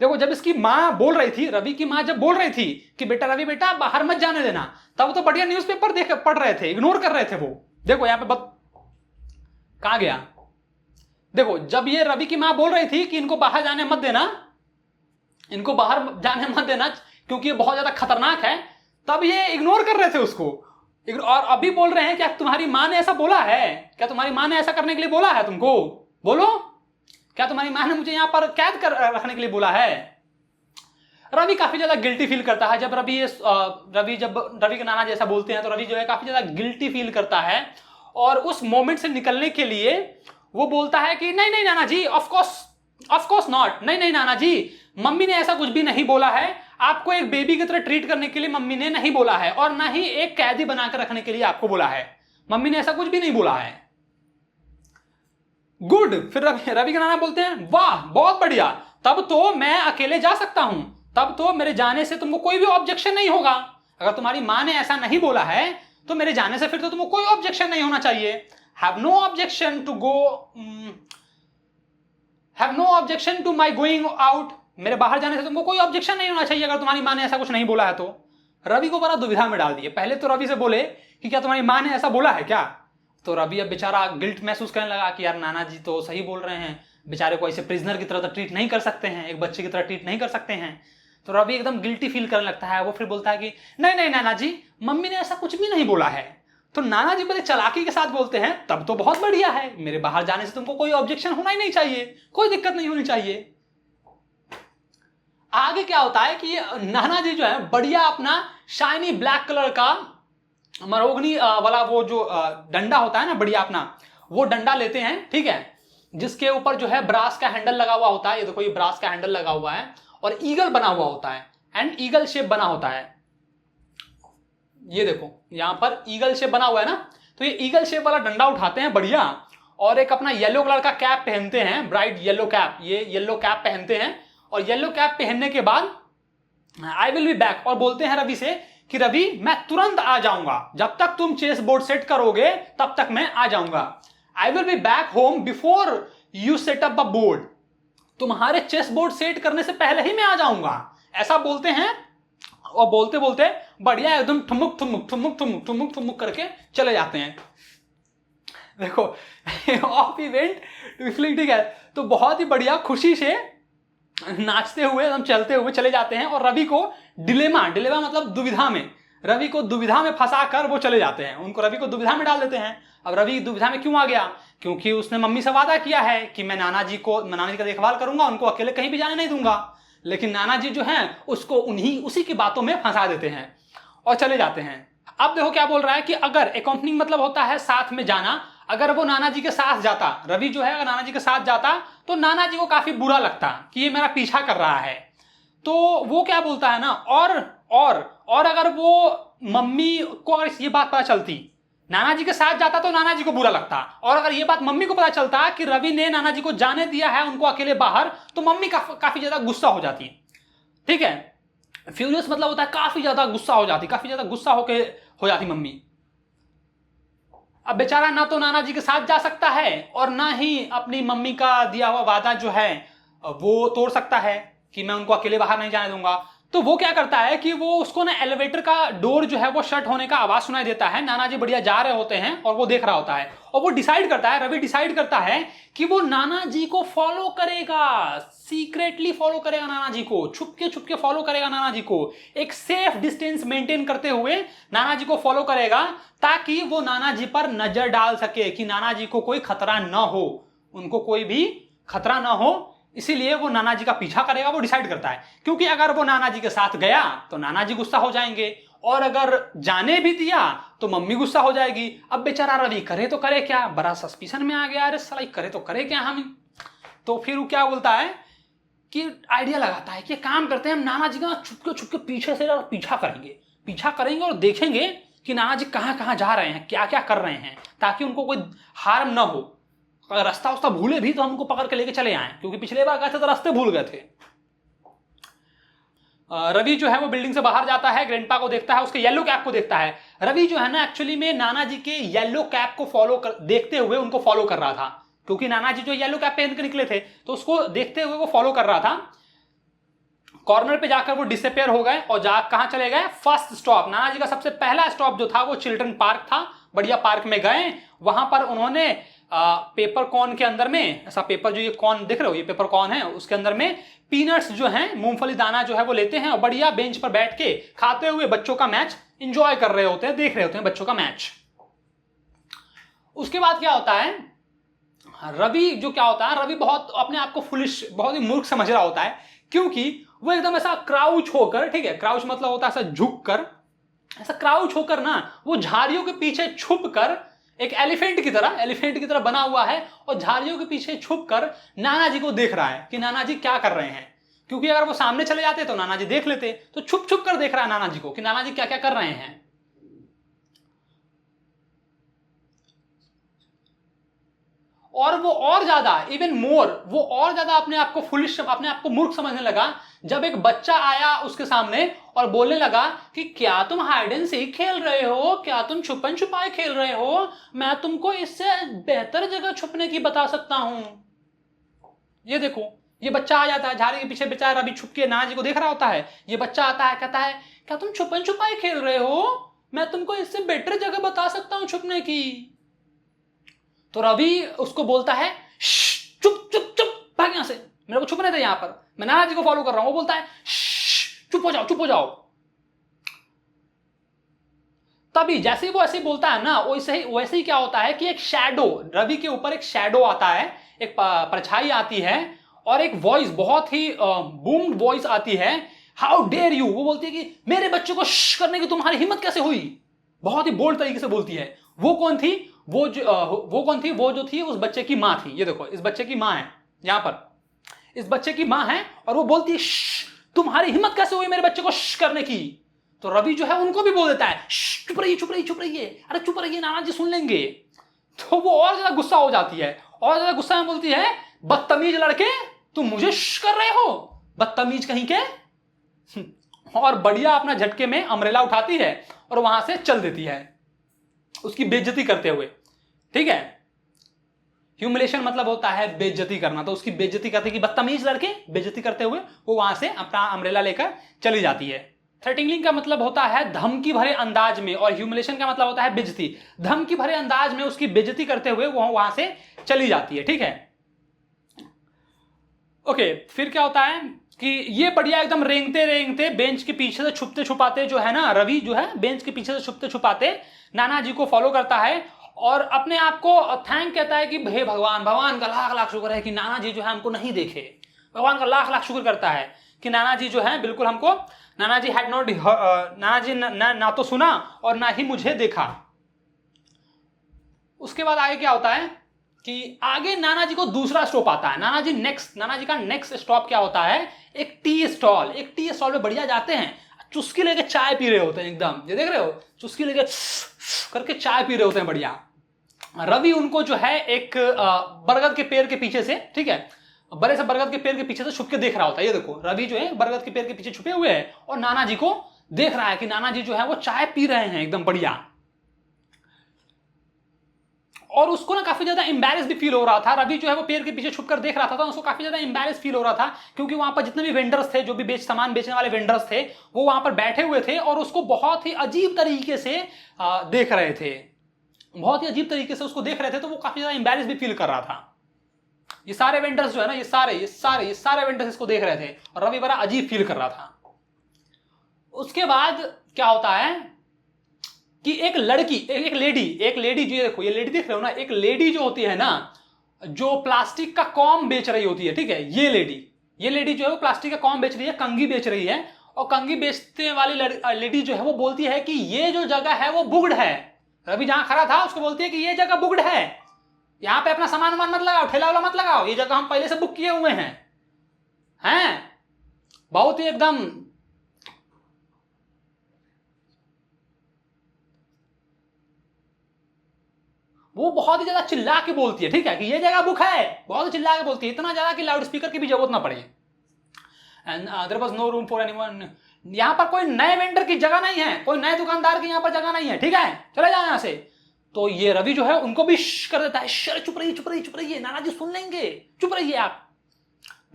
देखो, जब इसकी माँ बोल रही थी, रवि की माँ जब बोल रही थी कि रवि बेटा बाहर मत जाने देना, तब तो बढ़िया न्यूज़पेपर पढ़ रहे थे, इग्नोर कर रहे थे वो। देखो यहाँ पे कहाँ गया, देखो जब ये रवि की माँ बोल रही थी कि इनको बाहर जाने मत देना, इनको बाहर जाने मत देना क्योंकि ये बहुत ज्यादा खतरनाक है, तब ये इग्नोर कर रहे थे उसको, और अभी बोल रहे हैं क्या तुम्हारी माँ ने ऐसा बोला है? क्या तुम्हारी माँ ने ऐसा करने के लिए बोला है तुमको? बोलो, क्या तुम्हारी माँ ने मुझे यहाँ पर कैद कर रखने के लिए बोला है? रवि काफी ज्यादा गिल्टी फील करता है जब रवि के नाना जैसा बोलते हैं, तो रवि जो है काफी ज्यादा गिल्टी फील करता है, और उस मोमेंट से निकलने के लिए वो बोलता है कि नहीं नहीं नाना जी, ऑफ कोर्स नॉट, नहीं नहीं नाना जी, मम्मी ने ऐसा कुछ भी नहीं बोला है, आपको एक बेबी की तरह ट्रीट करने के लिए मम्मी ने नहीं बोला है, और ना ही एक कैदी बनाकर रखने के लिए आपको बोला है, मम्मी ने ऐसा कुछ भी नहीं बोला है। गुड। फिर रवि के नाना बोलते हैं वाह बहुत बढ़िया, तब तो मैं अकेले जा सकता हूं, तब तो मेरे जाने से तुमको कोई भी ऑब्जेक्शन नहीं होगा। अगर तुम्हारी माँ ने ऐसा नहीं बोला है तो मेरे जाने से फिर तो तुमको कोई ऑब्जेक्शन नहीं होना चाहिए। Have no objection to my going out, मेरे बाहर जाने से तुमको कोई ऑब्जेक्शन नहीं होना चाहिए अगर तुम्हारी माँ ने ऐसा कुछ नहीं बोला है तो। रवि को बड़ा दुविधा में डाल दिए। पहले तो रवि से बोले कि क्या तुम्हारी माँ ने ऐसा बोला है क्या, तो रवि अब बेचारा गिल्ट महसूस करने लगा कि यार नाना जी तो सही बोल रहे हैं, बेचारे को ऐसे प्रिजनर की तरह तो ट्रीट नहीं कर सकते हैं, एक बच्चे की तरह ट्रीट नहीं कर सकते हैं। तो रवि एकदम गिल्टी फील करने लगता है। वो फिर बोलता है कि नहीं नहीं नाना जी, मम्मी ने ऐसा कुछ भी नहीं बोला है। तो नाना जी बड़े चालाकी के साथ बोलते हैं तब तो बहुत बढ़िया है, मेरे बाहर जाने से तुमको कोई ऑब्जेक्शन होना ही नहीं चाहिए, कोई दिक्कत नहीं होनी चाहिए। आगे क्या होता है कि नाना जी जो है बढ़िया अपना शाइनी ब्लैक कलर का मरोगनी वाला वो जो डंडा होता है ना, बढ़िया अपना वो डंडा लेते हैं, ठीक है, जिसके ऊपर जो है ब्रास का हैंडल लगा हुआ होता है। ये देखो, ये ब्रास का हैंडल लगा हुआ है और ईगल बना हुआ होता है, एंड ईगल शेप बना होता है। ये देखो यहां पर ईगल शेप बना हुआ है ना, तो ये ईगल शेप वाला डंडा उठाते हैं बढ़िया, और एक अपना येलो कलर का कैप पहनते हैं, ब्राइट येलो कैप, ये येलो कैप पहनते हैं। और येलो कैप पहनने के बाद आई विल बी बैक, और बोलते हैं रवि से कि रवि मैं तुरंत आ जाऊंगा, जब तक तुम चेस बोर्ड सेट करोगे तब तक मैं आ जाऊंगा। I will be back home before you set up a board, तुम्हारे चेस बोर्ड सेट करने से पहले ही मैं आ जाऊंगा, ऐसा बोलते हैं। और बोलते बोलते बढ़िया एकदम ठुमुक ठुमुक ठुमुक ठुमुक ठुमुक ठुमुक करके चले जाते हैं। देखो ऑफ इवेंट ट्विफलिंग, ठीक है। तो बहुत ही बढ़िया खुशी से नाचते हुए एकदम चलते हुए चले जाते हैं और रवि को डिलेमा मतलब दुविधा में, रवि को दुविधा में फंसा कर वो चले जाते हैं, उनको रवि को दुविधा में डाल देते हैं। अब रवि दुविधा में क्यों आ गया? क्योंकि उसने मम्मी से वादा किया है कि मैं नाना जी का देखभाल करूंगा, उनको अकेले कहीं भी जाने नहीं दूंगा। लेकिन नाना जी जो हैं उसको उसी की बातों में फंसा देते हैं और चले जाते हैं। अब देखो क्या बोल रहा है कि अगर अकॉम्पनिंग मतलब होता है साथ में जाना, अगर वो नाना जी के साथ जाता, रवि जो है अगर नाना जी के साथ जाता तो नाना जी को काफी बुरा लगता कि ये मेरा पीछा कर रहा है। तो वो क्या बोलता है ना, और अगर वो मम्मी को अगर ये बात पता चलती, नाना जी के साथ जाता तो नाना जी को बुरा लगता, और अगर ये बात मम्मी को पता चलता कि रवि ने नाना जी को जाने दिया है उनको अकेले बाहर, तो मम्मी काफी ज्यादा गुस्सा हो जाती है, ठीक है। फ्यूरियस मतलब होता है काफी ज्यादा गुस्सा हो जाती, काफी ज्यादा गुस्सा हो जाती मम्मी। अब बेचारा ना तो नाना जी के साथ जा सकता है और ना ही अपनी मम्मी का दिया हुआ वादा जो है वो तोड़ सकता है कि मैं उनको अकेले बाहर नहीं जाने दूंगा। तो वो क्या करता है कि वो उसको ना एलिवेटर का डोर जो है वो शट होने का आवाज सुनाई देता है, नाना जी बढ़िया जा रहे होते हैं और वो देख रहा होता है, और वो डिसाइड करता है, रवि डिसाइड करता है कि वो नाना जी को फॉलो करेगा, सीक्रेटली फॉलो करेगा नाना जी को, छुपके फॉलो करेगा नाना जी को, एक सेफ डिस्टेंस मेंटेन करते हुए नाना जी को फॉलो करेगा, ताकि वो नाना जी पर नजर डाल सके कि नाना जी को कोई खतरा ना हो, उनको कोई भी खतरा ना हो। इसीलिए वो नाना जी का पीछा करेगा, वो डिसाइड करता है। क्योंकि अगर वो नाना जी के साथ गया तो नाना जी गुस्सा हो जाएंगे, और अगर जाने भी दिया तो मम्मी गुस्सा हो जाएगी। अब बेचारा रवि करे तो करे क्या, बड़ा सस्पिशन में आ गया, अरे साला करे तो करे क्या हम। तो फिर वो क्या बोलता है कि आइडिया लगाता है कि काम करते हैं, हम नाना जी का छुपके पीछे से पीछा करेंगे और देखेंगे कि नाना जी कहाँ कहाँ जा रहे हैं, क्या क्या कर रहे हैं, ताकि उनको कोई हार्म ना हो। अगर रास्ता भूले भी तो हम उनको पकड़ के लेके चले आए, क्योंकि पिछले बार गए थे तो रास्ते भूल गए थे। रवि जो है वो बिल्डिंग से बाहर जाता है, ग्रैंडपा को देखता है, उसके येलो कैप को देखता है। रवि जो है ना एक्चुअली में नाना जी के येलो कैप को देखते हुए उनको फॉलो कर रहा था, क्योंकि नाना जी जो येलो कैप पहन के निकले थे तो उसको देखते हुए वो फॉलो कर रहा था। कॉर्नर पे जाकर वो डिसअपियर हो गए और कहां चले गए, फर्स्ट स्टॉप, नाना जी का सबसे पहला स्टॉप जो था वो चिल्ड्रन पार्क था। बढ़िया पार्क में गए, वहां पर उन्होंने पेपर कॉर्न के अंदर में, ऐसा पेपर जो ये कॉर्न देख रहे हो, ये पेपर कॉर्न है, उसके अंदर में पीनट्स जो हैं, मूंगफली दाना जो है वो लेते हैं और बढ़िया बेंच पर बैठ के खाते हुए बच्चों का मैच इंजॉय कर रहे होते हैं, देख रहे होते हैं बच्चों का मैच। उसके बाद क्या होता है, रवि जो क्या होता है, रवि बहुत अपने आप को फुलिश, बहुत ही मूर्ख समझ रहा होता है, क्योंकि वो एकदम ऐसा क्राउच होकर, ठीक है, क्राउच मतलब होता है ऐसा झुक कर, ऐसा क्राउच होकर ना वो झाड़ियों के पीछे छुप कर, एक एलिफेंट की तरह बना हुआ है और झाड़ियों के पीछे छुप कर नाना जी को देख रहा है कि नाना जी क्या कर रहे हैं। क्योंकि अगर वो सामने चले जाते तो नाना जी देख लेते, तो छुप छुप कर देख रहा है नाना जी को कि नाना जी क्या क्या कर रहे हैं। और वो और ज्यादा वो और ज्यादा अपने आप को फुलिश, अपने आप को मूर्ख समझने लगा जब एक बच्चा आया उसके सामने और बोलने लगा कि क्या तुम हाइड एंड सीक खेल रहे हो, क्या तुम छुपन छुपाई खेल रहे हो, मैं तुमको इससे बेहतर जगह छुपने की बता सकता हूं। ये देखो, ये बच्चा आ जाता है, झाड़ी के पीछे बेचारा अभी छुप के नाना जी को देख रहा होता है, ये बच्चा आता है, कहता है क्या तुम छुपन छुपाई खेल रहे हो, मैं तुमको इससे बेटर जगह बता सकता हूं छुपने की। तो रवि उसको बोलता है चुप चुप चुप, भाग यहां से, मेरे को छुपने थे, यहां पर मैं नाना जी को फॉलो कर रहा हूं। वो बोलता है चुप हो जाओ। तभी जैसे ही वो ऐसे ही बोलता है ना, वैसे ही क्या होता है कि एक शैडो, रवि के ऊपर एक शैडो आता है, एक परछाई आती है और एक वॉइस, बहुत ही बूम्ड वॉइस आती है, हाउ डेयर यू। वो बोलती है कि मेरे बच्चे को करने की तुम्हारी हिम्मत कैसे हुई, बहुत ही बोल्ड तरीके से बोलती है। वो कौन थी, वो जो थी उस बच्चे की मां थी। ये देखो, इस बच्चे की मां है, यहां पर इस बच्चे की मां है, और वो बोलती है तुम्हारी हिम्मत कैसे हुई मेरे बच्चे को करने की। तो रवि जो है उनको भी बोल देता है चुप रहिए, अरे चुप रहिए, नाना जी सुन लेंगे। तो वो और ज्यादा गुस्सा हो जाती है, और ज्यादा गुस्सा में बोलती है बदतमीज लड़के, तुम मुझे कर रहे हो, बदतमीज कहीं के। और बढ़िया अपना झटके में अम्ब्रेला उठाती है और वहां से चल देती है, उसकी बेइज्जती करते हुए, ठीक है। ह्यूमिलेशन मतलब होता है बेइज्जती करना, तो उसकी बेइज्जती करते कि बदतमीज लड़के बेइज्जती करते हुए वो वहां से अपना अम्ब्रेला लेकर चली जाती है। थ्रेटनिंग का मतलब होता है धमकी भरे अंदाज में, और ह्यूमिलेशन का मतलब होता है बेइज्जती। धमकी भरे अंदाज में उसकी बेइज्जती करते हुए वो वहां से चली जाती है, ठीक है। ओके, फिर क्या होता है कि ये बढ़िया एकदम रेंगते रेंगते बेंच के पीछे से छुपते छुपाते जो है ना, रवि जो है बेंच के पीछे से छुपते छुपाते नाना जी को फॉलो करता है और अपने आप को थैंक कहता है कि हे भगवान, भगवान का लाख लाख शुक्र है कि नाना जी जो है हमको नहीं देखे। भगवान का लाख लाख शुक्र करता है कि नाना जी जो है बिल्कुल हमको, नाना जी हैड नॉट, नाना जी ना तो सुना और ना ही मुझे देखा। उसके बाद आगे क्या होता है कि आगे नाना जी को दूसरा स्टॉप आता है। नाना जी का नेक्स्ट स्टॉप क्या होता है, एक टी स्टॉल। एक टी स्टॉल में बढ़िया जाते हैं, चुस्की लेके चाय पी रहे होते हैं एकदम, ये देख रहे हो, चुस्की लेके करके चाय पी रहे होते हैं बढ़िया। रवि उनको जो है एक बरगद के पेड़ के पीछे से, ठीक है, बड़े से बरगद के पेड़ के पीछे से छुप के देख रहा होता है। ये देखो रवि जो है बरगद के पेड़ के पीछे छुपे हुए हैं और नाना जी को देख रहा है कि नाना जी जो है वो चाय पी रहे हैं एकदम बढ़िया। और उसको ना काफी ज्यादा एम्बैरेस भी फील हो रहा था। रवि जो है वो पेड़ के पीछे छुपकर देख रहा था, तो उसको काफी ज्यादा एम्बैरेस फील हो रहा था, क्योंकि वहां पर जितने भी वेंडर्स थे, जो भी सामान बेचने वाले वेंडर्स थे, वो वहां पर बैठे हुए थे और उसको बहुत ही अजीब तरीके से देख रहे थे, बहुत ही अजीब तरीके से उसको देख रहे थे। तो वो काफी ज्यादा एम्बैरेस भी फील कर रहा था। ये सारे वेंडर्स जो है ना, ये सारे वेंडर्स इसको देख रहे थे और रवि बड़ा अजीब फील कर रहा था। उसके बाद क्या होता है कि एक लड़की, एक लेडी जो, देखो ये लेडी देख रहे हो ना, एक लेडी जो होती है ना, जो प्लास्टिक का कॉम बेच रही होती है, ठीक है, ये लेडी जो है वो प्लास्टिक का कॉम बेच रही है, कंघी बेच रही है। और कंघी बेचते वाली लेडी जो है वो बोलती है कि ये जो जगह है वो बुग्ड है। रवि जहां खड़ा था उसको बोलती है कि ये जगह बुग्ड है, यहां पे अपना सामान वामान मत लगाओ, ठेला वाला मत लगाओ, ये जगह हम पहले से बुक किए हुए हैं। बहुत ही एकदम वो बहुत ही ज्यादा चिल्ला के बोलती है, ठीक है, कि ये जगह बुक है, बहुत ही चिल्ला के बोलती है, इतना ज्यादा कि लाउड स्पीकर की भी जरूरत ना पड़े। And there was no room for anyone. यहां पर कोई नए वेंडर की जगह नहीं है, कोई नए दुकानदार की यहां पर जगह नहीं है, ठीक है, चले जाओ यहां से। तो ये रवि जो है उनको भी कर देता है, चुप रहिए, नाना जी सुन लेंगे, चुप रहिए आप,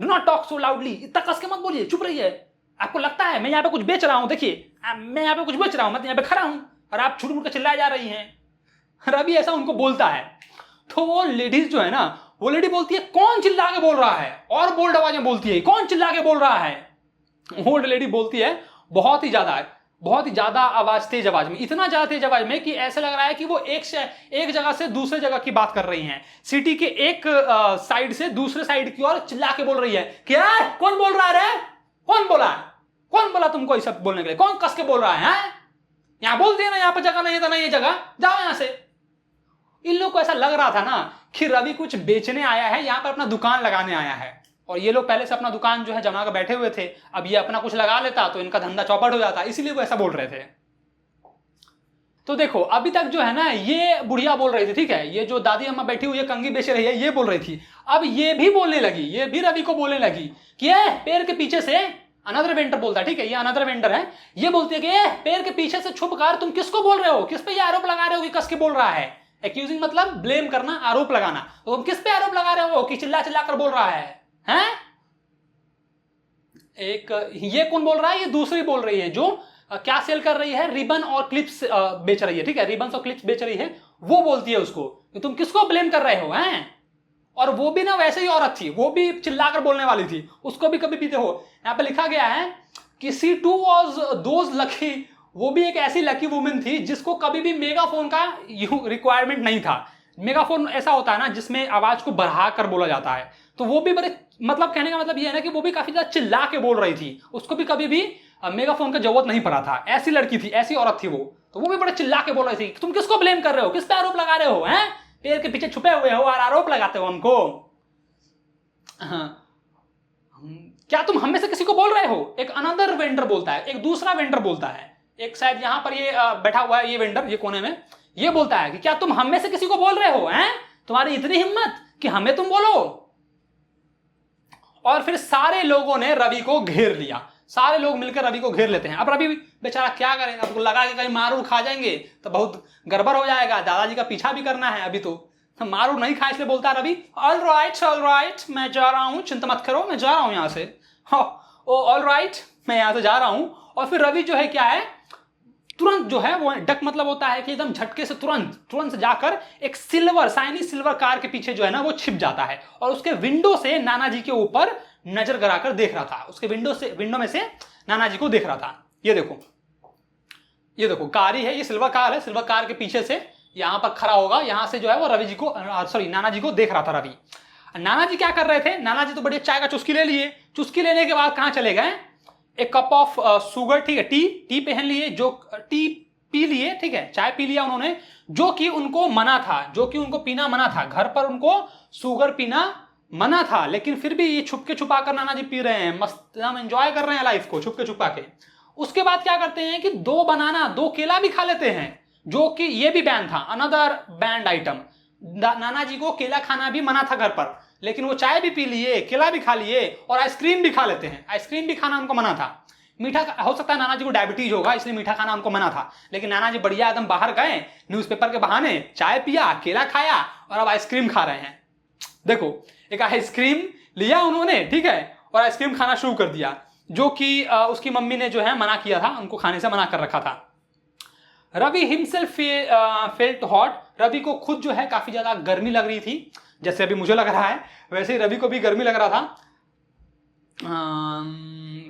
do not talk so loudly, इतना कस के मत बोलिए, चुप रहिए। आपको लगता है मैं यहाँ पे कुछ बेच रहा हूं, देखिए मैं यहाँ पे कुछ बेच रहा हूं, मैं यहाँ पे खड़ा हूं और आप छुट मुट के चिल्लाए जा रही हैं। रवि ऐसा उनको बोलता है। तो वो लेडीज जो है ना, वो लेडी बोलती है कौन चिल्ला के बोल रहा है, और बोल्ड आवाज में बोलती है कौन चिल्ला के बोल रहा है। ओल्ड लेडी बोलती है बहुत ही ज्यादा आवाज, तेज आवाज में, इतना ज्यादा तेज आवाज में कि ऐसा लग रहा है कि वो एक जगह से दूसरे जगह की बात कर रही हैं, सिटी के एक साइड से दूसरे साइड की ओर चिल्ला के बोल रही है। क्या कौन बोल रहा है, कौन बोला तुमको ये सब बोलने के लिए, कौन कस के बोल रहा है? यहां बोल दिया ना, यहां पर जगह नहीं है तो नहीं है जगह, जाओ यहां से। इन लोग को ऐसा लग रहा था ना कि रवि कुछ बेचने आया है, यहां पर अपना दुकान लगाने आया है, और ये लोग पहले से अपना दुकान जो है जमा कर बैठे हुए थे, अब ये अपना कुछ लगा लेता तो इनका धंधा चौपट हो जाता, इसीलिए वो ऐसा बोल रहे थे। तो देखो अभी तक जो है ना ये बुढ़िया बोल रही थी, ठीक है, ये जो दादी अम्मा बैठी हुई है कंघी बेच रही है ये बोल रही थी। अब ये भी बोलने लगी, ये भी रवि को बोलने लगी कि पेड़ के पीछे से, अनदर वेंडर बोलता है, ठीक है, ये अनदर वेंडर है, ये बोलती है कि पेड़ के पीछे से छुप कर तुम किसको बोल रहे हो, किस पे ये आरोप लगा रहे हो कि कस के बोल रहा है। एक्यूजिंग मतलब ब्लेम करना, आरोप लगाना, तो तुम किस पे आरोप लगा रहे हो कि चिल्ला चिल्ला कर बोल रहा है, हैं? एक ये कौन बोल रहा है, ये दूसरी बोल रही है जो क्या सेल कर रही है, रिबन और क्लिप्स बेच रही है, ठीक है, रिबन और क्लिप्स बेच रही है, वो बोलती है उसको कि तुम किसको ब्लेम कर रहे हो, हैं? और वो भी ना वैसे ही औरत थी, वो भी चिल्लाकर बोलने वाली थी, उसको भी कभी पीते हो। यहां पे लिखा गया है कि सी टू वॉज दोज लकी, वो भी एक ऐसी लकी वुमेन थी जिसको कभी भी मेगाफोन का रिक्वायरमेंट नहीं था। मेगाफोन ऐसा होता है ना जिसमें आवाज को बढ़ा कर बोला जाता है, तो वो भी बड़े, मतलब कहने का मतलब ये है ना कि वो भी काफी ज्यादा चिल्ला के बोल रही थी, उसको भी कभी भी मेगाफोन का जरूरत नहीं पड़ा था। ऐसी लड़की थी, ऐसी औरत थी वो, तो वो भी बड़े चिल्ला के बोल रही थी तुम किसको ब्लेम कर रहे हो, किस पे आरोप लगा रहे हो, हैं? पेड़ के पीछे छुपे हुए हो और आरोप लगाते हो हमको। क्या तुम हम में से किसी को बोल रहे हो? एक अनदर वेंडर बोलता है, एक दूसरा वेंडर बोलता है, एक शायद यहां पर ये बैठा हुआ है ये वेंडर, ये कोने में, ये बोलता है कि क्या तुम हम में से किसी को बोल रहे हो, हैं? तुम्हारी इतनी हिम्मत कि हमें तुम बोलो। और फिर सारे लोगों ने रवि को घेर लिया, सारे लोग मिलकर रवि को घेर लेते हैं। अब रवि बेचारा क्या करे, अब लगा के कहीं मार उड़ खा जाएंगे तो बहुत गड़बड़ हो जाएगा, दादाजी का पीछा भी करना है अभी तो मारू नहीं खा इसलिए बोलता है रवि ऑल राइट मैं जा रहा हूँ, चिंता मत करो मैं जा रहा हूँ यहाँ से। ओ ऑल राइट मैं यहाँ से जा रहा हूँ। और फिर रवि जो है क्या है, तुरंत जो है वो डक मतलब होता है कि एकदम झटके से तुरंत से जाकर एक शाइनी सिल्वर कार के पीछे जो है ना वो छिप जाता है और उसके विंडो से नाना जी के ऊपर नजर गड़ाकर देख रहा था। उसके विंडो में से नाना जी को देख रहा था। ये देखो कार ही है, ये सिल्वर कार है। सिल्वर कार के पीछे से यहां पर खड़ा होगा, यहां से जो है वो नाना जी को देख रहा था रवि। नाना जी क्या कर रहे थे, नाना जी तो बढ़िया चाय का चुस्की ले लिए। चुस्की लेने के बाद कहां चले गए, एक कप ऑफ शुगर, ठीक है, टी पहन लिए, जो टी पी लिए, ठीक है, चाय पी लिया उन्होंने, जो कि उनको मना था, जो कि उनको पीना मना था। घर पर उनको शुगर पीना मना था, लेकिन फिर भी ये छुपके छुपा कर नाना जी पी रहे हैं, मस्त हम एंजॉय कर रहे हैं लाइफ को छुपके छुपा के। उसके बाद क्या करते हैं कि 2 केला भी खा लेते हैं, जो कि ये भी बैन था, अनदर बैंड आइटम। नाना जी को केला खाना भी मना था घर पर, लेकिन वो चाय भी पी लिए, केला भी खा लिए और आइसक्रीम भी खा लेते हैं। आइसक्रीम भी खाना उनको मना था। मीठा हो सकता है नाना जी को डायबिटीज होगा इसलिए मीठा खाना उनको मना था, लेकिन नाना जी बढ़िया एकदम बाहर गए, न्यूज़पेपर के बहाने चाय पिया, केला खाया और अब आइसक्रीम खा रहे हैं। देखो एक आइसक्रीम लिया उन्होंने, ठीक है, और आइसक्रीम खाना शुरू कर दिया, जो कि उसकी मम्मी ने जो है मना किया था, उनको खाने से मना कर रखा था। Ravi himself felt hot, Ravi को खुद जो है काफी ज्यादा गर्मी लग रही थी, जैसे अभी मुझे लग रहा है वैसे ही रवि को भी गर्मी लग रहा था।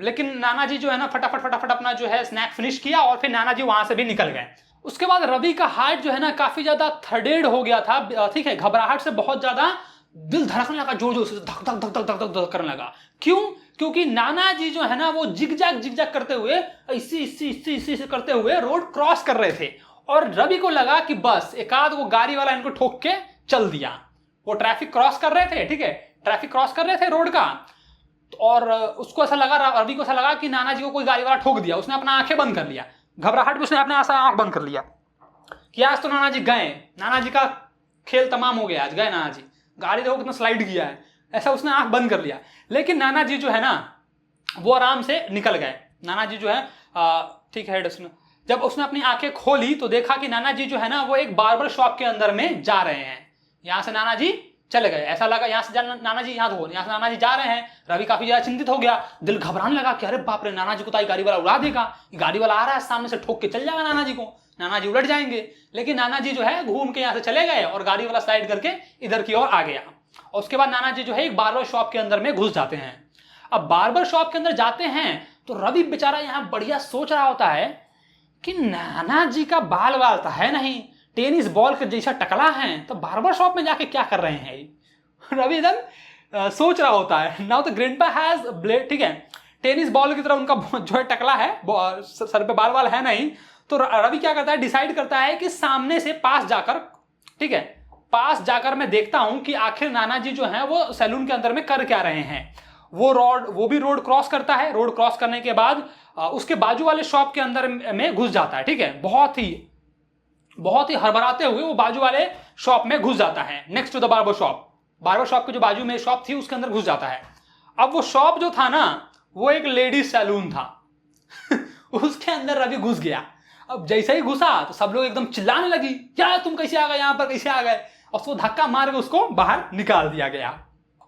लेकिन नाना जी जो है ना फटाफट अपना जो है स्नैक फिनिश किया और फिर नाना जी वहां से भी निकल गए। उसके बाद रवि का हार्ट जो है ना काफी ज्यादा थर्डेड हो गया था, ठीक है, घबराहट से बहुत ज्यादा दिल धड़कने लगा, जोर जोर से धक धक धक धक धक धक करने लगा। क्यों? क्योंकि नाना जी जो है ना वो जिगजैग करते हुए इसी करते हुए रोड क्रॉस कर रहे थे और रवि को लगा कि बस एकाध वो गाड़ी वाला इनको ठोक के चल दिया। वो ट्रैफिक क्रॉस कर रहे थे, ठीक है, ट्रैफिक क्रॉस कर रहे थे रोड का, और उसको ऐसा लगा, रवि को ऐसा लगा कि नाना जी को कोई गाड़ी वाला ठोक दिया। उसने अपना आंखें बंद कर लिया, घबराहट में उसने अपने आंख बंद कर लिया कि आज तो नाना जी गए, नाना जी का खेल तमाम हो गया, आज गए नाना जी, गाड़ी देखो कितना स्लाइड किया है, ऐसा उसने आंख बंद कर लिया। लेकिन नाना जी जो है ना वो आराम से निकल गए। नाना जी जो है ठीक है, जब उसने अपनी आंखें खोली तो देखा कि नाना जी जो है ना वो एक बार्बर शॉप के अंदर में जा रहे हैं। यहां से नाना जी चले गए, ऐसा लगा यहाँ से नाना जी यहाँ से नाना जी जा रहे हैं। रवि काफी ज्यादा चिंतित हो गया, दिल घबराने लगा कि अरे बाप रे, नाना जी को तो गाड़ी वाला उड़ा देगा, गाड़ी वाला आ रहा है सामने से, ठोक के चल जाएगा नाना जी को, नाना जी उलट जाएंगे। लेकिन नाना जी जो है घूम के यहाँ से चले गए और गाड़ी वाला साइड करके इधर की ओर आ गया। और उसके बाद नाना जी जो है एक बार्बर शॉप के अंदर में घुस जाते हैं। अब बार्बर शॉप के अंदर जाते हैं तो रवि बेचारा यहाँ बढ़िया सोच रहा होता है कि नाना जी का बाल तो है नहीं, टेनिस बॉल के जैसा टकला है, तो बार्बर शॉप में जाके क्या कर रहे हैं। रवि एकदम सोच रहा होता है। Now the grandpa has blade, ठीक है, टेनिस बॉल की तरह उनका जो है टकला है, सर पे बाल है नहीं। तो रवि क्या करता है, डिसाइड करता है कि सामने से पास जाकर, ठीक है, पास जाकर मैं देखता हूं कि आखिर नाना जी जो है वो सैलून के अंदर में कर क्या रहे हैं। वो भी रोड क्रॉस करता है। रोड क्रॉस करने के बाद उसके बाजू वाले शॉप के अंदर में घुस जाता है, ठीक है, बहुत ही हड़बड़ाते हुए वो बाजू वाले शॉप में घुस जाता है, next to the barber shop. Barber shop के जो बाजू में शॉप थी उसके अंदर घुस जाता है। अब वो शॉप जो था ना वो एक लेडीज सैलून था। उसके अंदर रवि घुस गया। अब जैसे ही घुसा तो सब लोग एकदम चिल्लाने लगी, क्या तुम कैसे आ गए यहाँ पर, कैसे आ गए, और उसको धक्का मार के उसको बाहर निकाल दिया गया।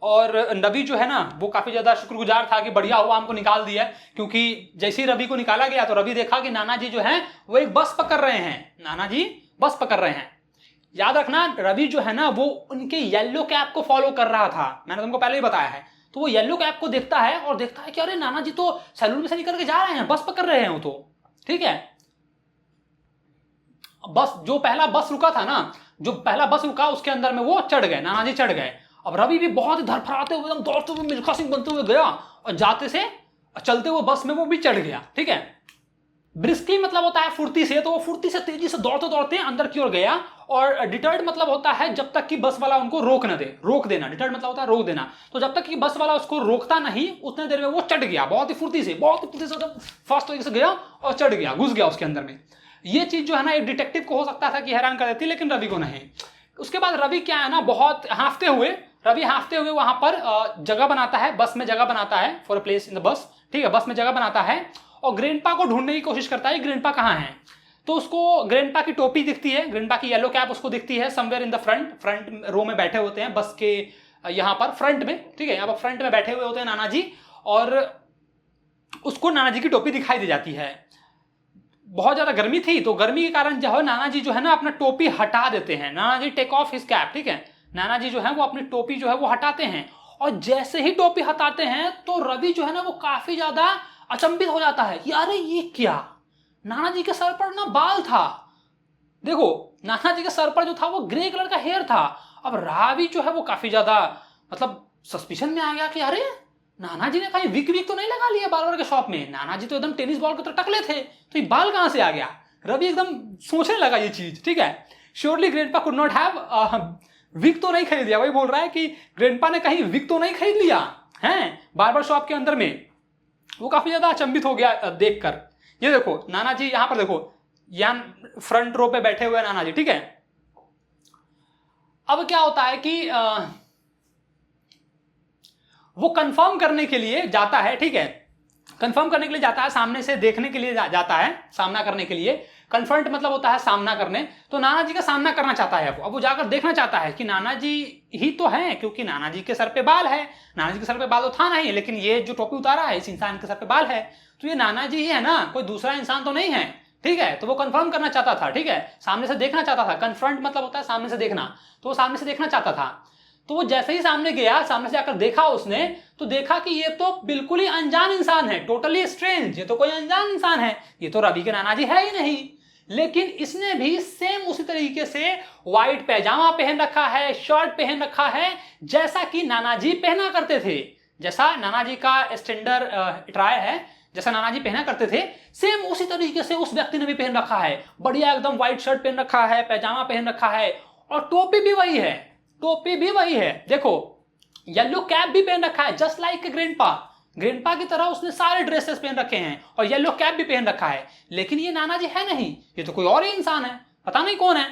और रवि जो है ना वो काफी ज्यादा शुक्रगुजार था कि बढ़िया हुआ हमको निकाल दिया, क्योंकि जैसे ही रवि को निकाला गया तो रवि देखा कि नाना जी जो है वो एक बस पकड़ रहे हैं, नाना जी बस पकड़ रहे हैं। याद रखना रवि जो है ना वो उनके येलो कैप को फॉलो कर रहा था, मैंने तुमको पहले ही बताया है। तो वो येलो कैप को देखता है और देखता है कि अरे नाना जी तो सैलून में से निकल के जा रहे हैं, बस पकड़ रहे हैं वो तो, ठीक है। बस जो पहला बस रुका था ना, जो पहला बस रुका उसके अंदर में वो चढ़ गए, नाना जी चढ़ गए। अब रवि भी बहुत ही धड़फड़ाते हुए एकदम दौड़ते हुए मिल्खा सिंह बनते हुए गया और जाते से चलते हुए बस में वो भी चढ़ गया, ठीक है। ब्रिस्कली मतलब होता है फुर्ती से, तो वो फुर्ती से तेजी से दौड़ते दौड़ते अंदर की ओर गया। और डिटर्ड मतलब होता है जब तक कि बस वाला उनको रोक न दे, रोक देना। डिटर्ड मतलब होता है रोक देना। तो जब तक कि बस वाला उसको रोकता नहीं उतने देर में वो चढ़ गया, बहुत ही फुर्ती से फास्ट तरीके से गया और चढ़ गया, घुस गया उसके अंदर में। ये चीज जो है ना एक डिटेक्टिव को हो सकता था कि हैरान कर देती, लेकिन रवि को नहीं। उसके बाद रवि क्या है ना बहुत हाँफते हुए वहां पर जगह बनाता है, बस में जगह बनाता है, for a place in the bus, ठीक है, बस में जगह बनाता है और ग्रैंडपा को ढूंढने की कोशिश करता है, ग्रैंडपा कहाँ है। तो उसको ग्रैंडपा की टोपी दिखती है, ग्रैंडपा की येलो कैप उसको दिखती है somewhere in the front row में बैठे होते हैं बस के यहाँ पर फ्रंट में, ठीक है, यहाँ पर फ्रंट में बैठे हुए होते हैं नाना जी, और उसको नाना जी की टोपी दिखाई दे जाती है। बहुत ज्यादा गर्मी थी, तो गर्मी के कारण जो है नाना जी जो है ना अपना टोपी हटा देते हैं, नाना जी टेक ऑफ हिज कैप, ठीक है, नाना जी जो है वो अपनी टोपी जो है वो हटाते हैं, और जैसे ही टोपी हटाते हैं तो रवि जो है ना वो काफी ज्यादा अचंभित हो जाता है कि अरे ये क्या, नाना जी के सर पर ना बाल था, देखो नाना जी के सर पर जो था वो ग्रे कलर का हेयर था। अब रवि जो है वो काफी ज्यादा मतलब सस्पिशन में आ गया कि अरे नाना जी ने कहीं विक विक तो नहीं लगा लिया बार्बर के शॉप में, नाना जी तो एकदम टेनिस बॉल की तरह टकले थे, तो ये बाल कहां से आ गया, रवि एकदम सोचने लगा ये चीज, ठीक है। Surely grandpa could not have wick तो नहीं खरीद लिया, वही बोल रहा है कि ग्रैंडपा ने कहीं विक तो नहीं खरीद लिया है बार्बर शॉप के अंदर में। वो काफी ज्यादा अचंभित हो गया देखकर। ये देखो नाना जी यहां पर देखो, यहाँ फ्रंट रो पे बैठे हुए नाना जी, ठीक है। अब क्या होता है कि वो कंफर्म करने के लिए जाता है, ठीक है, कंफर्म करने के लिए जाता है, सामने से देखने के लिए जाता है, सामना करने के लिए, कन्फ्रंट मतलब होता है सामना करने, तो नाना जी का सामना करना चाहता है। अब वो जाकर देखना चाहता है कि नाना जी ही तो हैं, क्योंकि नाना जी के सर पे बाल है, नाना जी के सर पे बाल तो था नहीं, लेकिन ये जो टोपी उतारा है इस इंसान के सर पे बाल है, तो ये नाना जी ही है ना, कोई दूसरा इंसान तो नहीं है, ठीक है। तो वो कंफर्म करना चाहता था, ठीक है, सामने से देखना चाहता था, कन्फ्रंट मतलब होता है सामने से देखना, तो वो सामने से देखना चाहता था। तो वो जैसे ही सामने गया, सामने से आकर देखा उसने, तो देखा कि ये तो बिल्कुल ही अनजान इंसान है, टोटली स्ट्रेंज, ये तो कोई अनजान इंसान है, ये तो रवि के नाना जी है ही नहीं। लेकिन इसने भी सेम उसी तरीके से व्हाइट पैजामा पहन रखा है, शर्ट पहन रखा है, जैसा कि नाना जी पहना करते थे, जैसा नाना जी का स्टैंडर्ड अटायर है, जैसा नाना जी पहना करते थे, सेम उसी तरीके से उस व्यक्ति ने भी पहन रखा है, बढ़िया एकदम व्हाइट शर्ट पहन रखा है, पैजामा पहन रखा है, और टोपी भी वही है, टोपी भी वही है, देखो येलो कैप भी पहन रखा है, जस्ट लाइक ग्रैंडपा, ग्रैंडपा की तरह उसने सारे ड्रेसेस पहन रखे हैं और येलो कैप भी पहन रखा है। लेकिन ये नाना जी है नहीं, ये तो कोई और ही इंसान है, पता नहीं कौन है।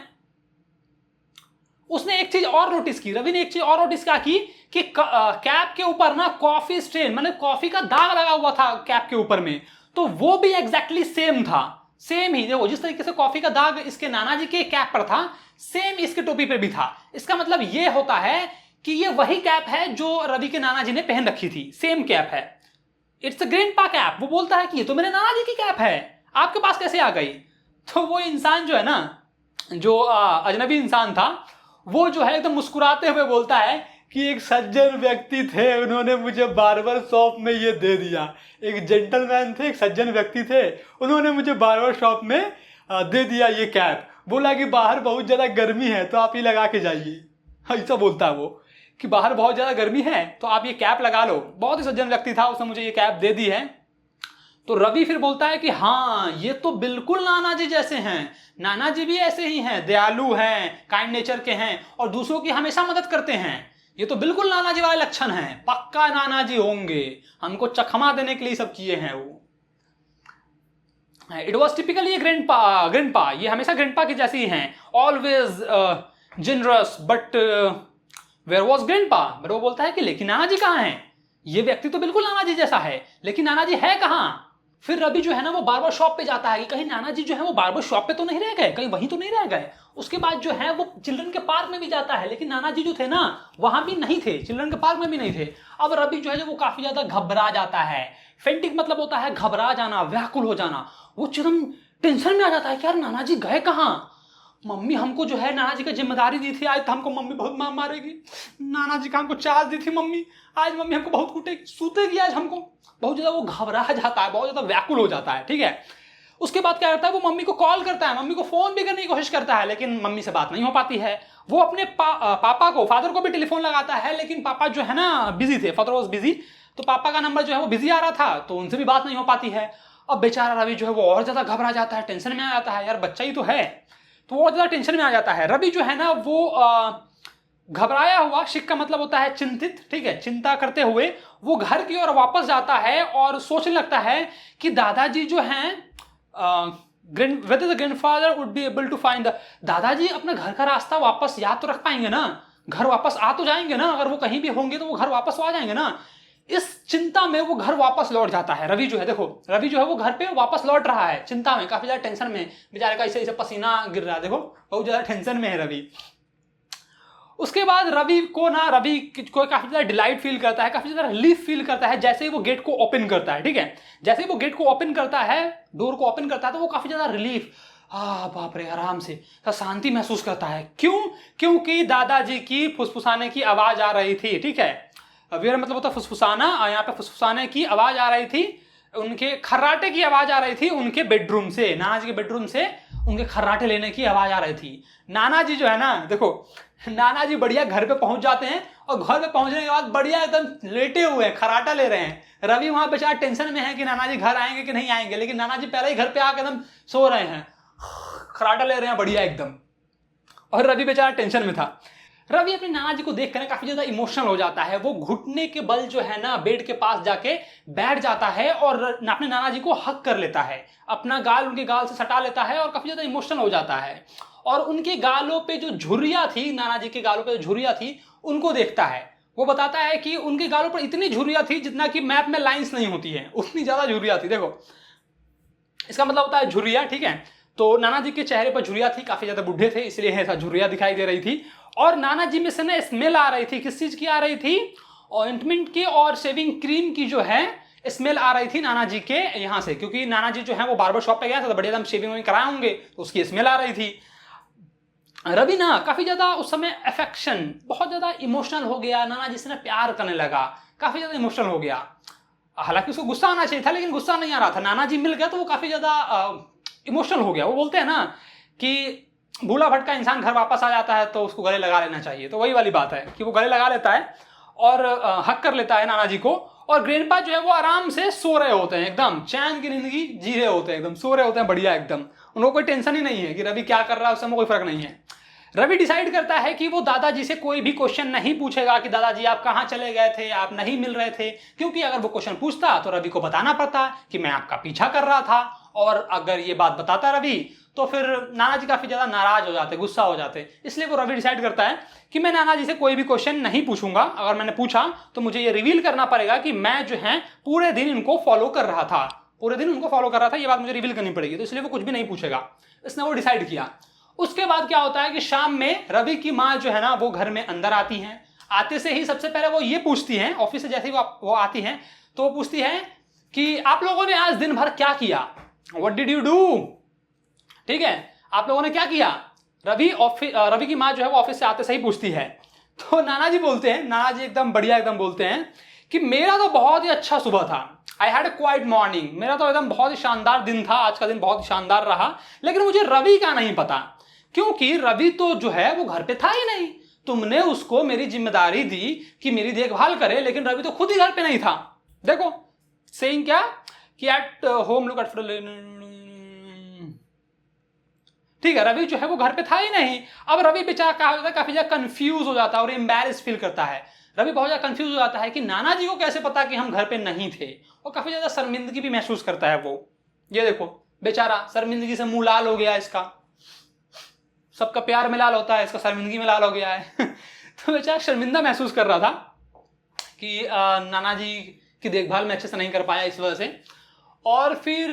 उसने एक चीज और नोटिस की, रवि ने एक चीज और नोटिस क्या की कि कैप के ऊपर ना कॉफी स्ट्रेन, मतलब कॉफी का दाग लगा हुआ था कैप के ऊपर में, तो वो भी एग्जैक्टली सेम था, सेम ही, देखो जिस तरीके से कॉफी का दाग इसके नाना जी के कैप पर था, सेम इसके टोपी पे भी था। इसका मतलब ये होता है कि ये वही कैप है जो रवि के नाना जी ने पहन रखी थी, सेम कैप है, इट्स अ ग्रैंडपा कैप। वो बोलता है कि ये तो मेरे नाना जी की कैप है, आपके पास कैसे आ गई। तो वो इंसान जो है ना, जो अजनबी इंसान था, वो जो है एकदम मुस्कुराते हुए बोलता है कि एक सज्जन व्यक्ति थे, उन्होंने मुझे बार्बर शॉप में ये दे दिया, एक जेंटलमैन थे, एक सज्जन व्यक्ति थे, उन्होंने मुझे बार्बर शॉप में दे दिया ये कैप, बोला कि बाहर बहुत ज़्यादा गर्मी है तो आप ये लगा के जाइए, ऐसा बोलता है वो कि बाहर बहुत ज़्यादा गर्मी है तो आप ये कैप लगा लो। बहुत ही सज्जन व्यक्ति था, उसने मुझे ये कैप दे दी है। तो रवि फिर बोलता है कि हाँ ये तो बिल्कुल नाना जी जैसे हैं, नाना जी भी ऐसे ही हैं, दयालु हैं, काइंड नेचर के हैं और दूसरों की हमेशा मदद करते हैं, ये तो बिल्कुल नाना जी वाले लक्षण हैं, पक्का नाना जी होंगे, हमको चखमा देने के लिए सब किए हैं वो। इट वॉज टिपिकली ये ग्रैंडपा, ये हमेशा ग्रैंडपा की जैसी ही हैं, always generous, but where was grandpa. But वो बोलता है कि लेकिन नाना जी कहाँ हैं, ये व्यक्ति तो बिल्कुल नाना जी जैसा है, लेकिन नाना जी है कहाँ। फिर रवि जो है ना वो बार्बर शॉप पे जाता है कि कहीं नाना जी जो है वो बार्बर शॉप पे तो नहीं रह गए, कहीं वहीं तो नहीं रह गए। उसके बाद जो है वो चिल्ड्रन के पार्क में भी जाता है, लेकिन नाना जी जो थे ना वहां भी नहीं थे, चिल्ड्रन के पार्क में भी नहीं थे। अब रवि जो है वो काफी ज्यादा घबरा जाता है, फेंटिक मतलब होता है घबरा जाना, व्याकुल हो जाना, वो चिरम टेंशन में आ जाता है कि यार नाना जी गए कहाँ, मम्मी हमको जो है नाना जी का जिम्मेदारी दी थी, आज तो हमको मम्मी बहुत मार मारेगी, नाना जी का हमको चार्ज दी थी मम्मी, आज मम्मी हमको बहुत कूटेगी, सूतेगी आज हमको, बहुत ज्यादा वो घबरा जाता है, बहुत ज्यादा व्याकुल हो जाता है, ठीक है। उसके बाद क्या करता है, वो मम्मी को कॉल करता है, मम्मी को फोन भी करने की कोशिश करता है, लेकिन मम्मी से बात नहीं हो पाती है। वो अपने पापा को, फादर को भी टेलीफोन लगाता है, लेकिन पापा जो है ना बिजी थे, फादर वॉज बिजी, तो पापा का नंबर जो है वो बिजी आ रहा था, तो उनसे भी बात नहीं हो पाती है। अब बेचारा रवि जो है वो और ज्यादा घबरा जाता है, टेंशन में आ जाता है, यार बच्चा ही तो है, तो वो और ज्यादा टेंशन में आ जाता है। रवि जो है ना वो घबराया हुआ, शिक का मतलब होता है चिंतित, ठीक है, चिंता करते हुए वो घर की ओर वापस जाता है और सोचने लगता है कि दादाजी जो हैं, whether the grandfather would be able to find the, दादाजी अपना घर का रास्ता वापस याद तो रख पाएंगे ना, घर वापस आ तो जाएंगे ना, अगर वो कहीं भी होंगे तो वो घर वापस आ जाएंगे ना। इस चिंता में वो घर वापस लौट जाता है। रवि जो है, देखो रवि जो है वो घर पे वापस लौट रहा है चिंता में, काफी ज्यादा टेंशन में, बेचारे का ऐसे पसीना गिर रहा है, देखो बहुत ज्यादा टेंशन में है रवि। उसके बाद रवि को काफी ज्यादा डिलाइट फील करता है, काफी ज्यादा रिलीफ फील करता है जैसे ही वो गेट को ओपन करता है। ठीक है, जैसे ही वो गेट को ओपन करता है, डोर को ओपन करता है, तो वो काफी ज्यादा रिलीफ, बाप रे, आराम से शांति महसूस करता है। क्यों? क्योंकि दादाजी की फुसफुसाने की आवाज आ रही थी। ठीक है, वेर मतलब होता फुसफुसाना, और यहाँ पे फुसफुसाने की आवाज आ रही थी, उनके खर्राटे की आवाज आ रही थी उनके बेडरूम से, नाना जी के बेडरूम से उनके खर्राटे लेने की आवाज आ रही थी। नाना जी जो है ना, देखो नाना जी बढ़िया घर पे पहुंच जाते हैं, और घर पे पहुंचने के बाद बढ़िया एकदम लेटे हुए हैं, खर्राटा ले रहे हैं। रवि वहां बेचारा टेंशन में है कि नाना जी घर आएंगे कि नहीं आएंगे, लेकिन नाना जी पहले ही घर पे आके एकदम सो रहे हैं, खर्राटा ले रहे हैं बढ़िया एकदम, और रवि बेचारा टेंशन में था। रवि अपने नाना जी को देखकर काफी ज्यादा इमोशनल हो जाता है। वो घुटने के बल जो है ना बेड के पास जाके बैठ जाता है और अपने नाना जी को हक कर लेता है, अपना गाल उनके गाल से सटा लेता है और काफी ज्यादा इमोशनल हो जाता है। और उनके गालों पे जो झुर्रियां थी, नाना जी के गालों पे जो झुर्रियां थी, उनको देखता है। वो बताता है कि उनके गालों पर इतनी झुर्रियां थी जितना कि मैप में लाइंस नहीं होती है, उतनी ज्यादा झुर्रियां थी। देखो इसका मतलब होता है झुर्रियां। ठीक है, तो नाना जी के चेहरे पर झुर्रियां थी, काफी ज्यादा बुढ़े थे इसलिए ऐसा झुर्रियां दिखाई दे रही थी। और नाना जी में से ना स्मेल आ रही थी, किस चीज की आ रही थी? ऑइंटमेंट की और शेविंग क्रीम की जो है स्मेल आ रही थी नाना जी के यहाँ से, क्योंकि नाना जी जो है वो बार्बर शॉप पे गया था, तो बढ़िया एकदम शेविंग कराए होंगे, तो उसकी स्मेल आ रही थी। रवि ना काफी ज्यादा उस समय अफेक्शन, बहुत ज्यादा इमोशनल हो गया, नाना जी से ना प्यार करने लगा, काफी ज्यादा इमोशनल हो गया। हालांकि उसको गुस्सा आना चाहिए था, लेकिन गुस्सा नहीं आ रहा था। नाना जी मिल गया तो वो काफी ज्यादा इमोशनल हो गया। वो बोलते हैं ना कि भूला भटका इंसान घर वापस आ जाता है तो उसको गले लगा लेना चाहिए, तो वही वाली बात है कि वो गले लगा लेता है और हक कर लेता है नाना जी को। और ग्रैंडपा जो है वो आराम से सो रहे होते हैं, एकदम चैन की जिंदगी जी रहे होते हैं, एकदम सो रहे होते हैं बढ़िया एकदम। उनको कोई टेंशन ही नहीं है कि रवि क्या कर रहा है, उससे कोई फर्क नहीं है। रवि डिसाइड करता है कि वो दादाजी से कोई भी क्वेश्चन नहीं पूछेगा कि दादाजी आप कहाँ चले गए थे, आप नहीं मिल रहे थे, क्योंकि अगर वो क्वेश्चन पूछता तो रवि को बताना पड़ता कि मैं आपका पीछा कर रहा था, और अगर ये बात बताता रवि तो फिर नाना जी काफी ज्यादा नाराज हो जाते, गुस्सा हो जाते। इसलिए वो रवि डिसाइड करता है कि मैं नाना जी से कोई भी क्वेश्चन नहीं पूछूंगा, अगर मैंने पूछा तो मुझे ये रिवील करना पड़ेगा कि मैं जो है पूरे दिन इनको फॉलो कर रहा था, पूरे दिन उनको फॉलो कर रहा था, ये बात मुझे रिवील करनी पड़ेगी, तो इसलिए वो कुछ भी नहीं पूछेगा। इसने वो डिसाइड किया। उसके बाद क्या होता है कि शाम में रवि की माँ जो है ना वो घर में अंदर आती हैं। आते से ही सबसे पहले वो ये पूछती हैं, ऑफिस से जैसे ही वो आती हैं तो वो पूछती हैं कि आप लोगों ने आज दिन भर क्या किया, व्हाट डिड यू डू। ठीक है, आप लोगों ने क्या किया। रवि की माँ जो है वो ऑफिस से आते से ही पूछती है। तो नाना जी बोलते हैं, नाना जी एकदम बढ़िया एकदम बोलते हैं कि मेरा तो बहुत ही अच्छा सुबह था, I had a quite morning, मेरा तो एकदम बहुत ही शानदार दिन था, आज का दिन बहुत ही शानदार रहा। लेकिन मुझे रवि का नहीं पता, क्योंकि रवि तो जो है वो घर पे था ही नहीं। तुमने उसको मेरी जिम्मेदारी दी कि मेरी देखभाल करे, लेकिन रवि तो खुद ही घर पे नहीं था। देखो सेइंग क्या कि एट होम लुक एट, ठीक है, रवि जो है वो घर पे था ही नहीं। अब रवि बेचारा काफी ज्यादा कंफ्यूज हो जाता है और एम्बैरेस फील करता है। रवि बहुत ज्यादा कंफ्यूज हो जाता है कि नाना जी को कैसे पता कि हम घर पे नहीं थे, और काफी ज्यादा शर्मिंदगी भी महसूस करता है वो। ये देखो बेचारा शर्मिंदगी से मुंह लाल हो गया इसका, सबका प्यार में लाल होता है, इसका शर्मिंदगी में लाल हो गया है। तो बेचारा शर्मिंदा महसूस कर रहा था कि नाना जी की देखभाल में अच्छे से नहीं कर पाया इस वजह से। और फिर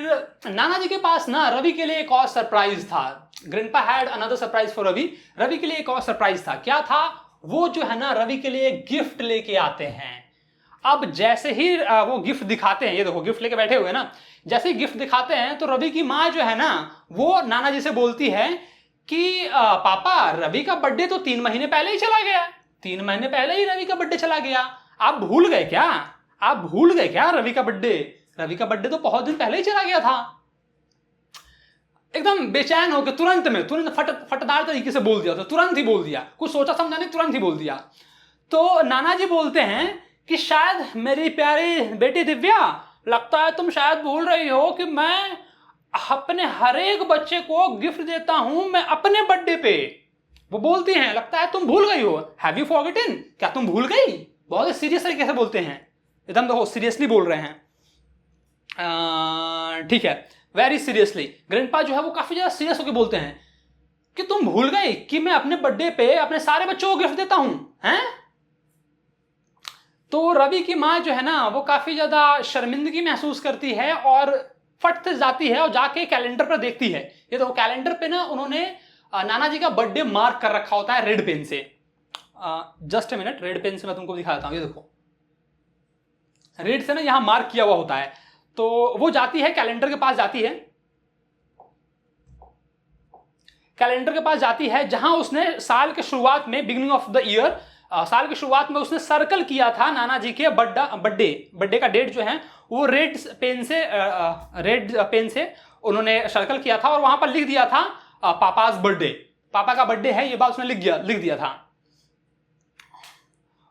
नाना जी के पास ना रवि के लिए एक और सरप्राइज था। Grandpa had another surprise for Ravi. Ravi के लिए एक और सरप्राइज था। क्या था वो? जो है ना रवि के लिए गिफ्ट लेके आते हैं। अब जैसे ही वो गिफ्ट दिखाते हैं, ये देखो गिफ्ट लेके बैठे हुए ना, जैसे ही गिफ्ट दिखाते हैं तो रवि की माँ जो है ना वो नाना जी से बोलती है कि पापा रवि का बर्थडे तो 3 महीने पहले ही चला गया, 3 महीने पहले ही रवि का बर्थडे चला गया, आप भूल गए क्या? आप भूल गए क्या रवि का बर्थडे? रवि का बर्थडे तो बहुत दिन पहले ही चला गया था। एकदम बेचैन होकर तुरंत फटदार तरीके से बोल दिया, तो तुरंत ही बोल दिया, कुछ सोचा समझा नहीं, तुरंत ही बोल दिया। तो नाना जी बोलते हैं कि शायद मेरी प्यारी बेटी दिव्या, लगता है तुम शायद भूल रही हो कि मैं अपने हर एक बच्चे को गिफ्ट देता हूं मैं अपने बर्थडे पे। वो बोलती हैं लगता है तुम भूल गई हो, हैव यू फॉरगेटन, क्या तुम भूल गई? बहुत ही सीरियस तरीके से बोलते हैं, एकदम देखो सीरियसली बोल रहे हैं। ठीक है, वेरी सीरियसली। ग्रैंडपा जो है वो काफी ज्यादा सीरियस होकर बोलते हैं कि तुम भूल गई कि मैं अपने बर्थडे पे अपने सारे बच्चों को गिफ्ट देता हूं, हैं? तो रवि की माँ जो है ना वो काफी ज्यादा शर्मिंदगी महसूस करती है और फट से जाती है और जाके कैलेंडर पर देखती है। ये तो कैलेंडर पे ना उन्होंने नाना जी का बर्थडे मार्क कर रखा होता है रेड पेन से। Just a minute, red pen से मैं तुमको दिखाता हूँ। ये देखो रेड से ना यहां मार्क किया हुआ होता है। तो वो जाती है कैलेंडर के पास जाती है, कैलेंडर के पास जाती है जहां उसने साल के शुरुआत में बिगिनिंग ऑफ द ईयर साल की शुरुआत में उसने सर्कल किया था नाना जी के बर्थडे का डेट जो है वो रेड पेन से उन्होंने सर्कल किया था और वहां पर लिख दिया था पापाज बर्थडे, पापा का बर्थडे है, ये बात उसने लिख दिया था।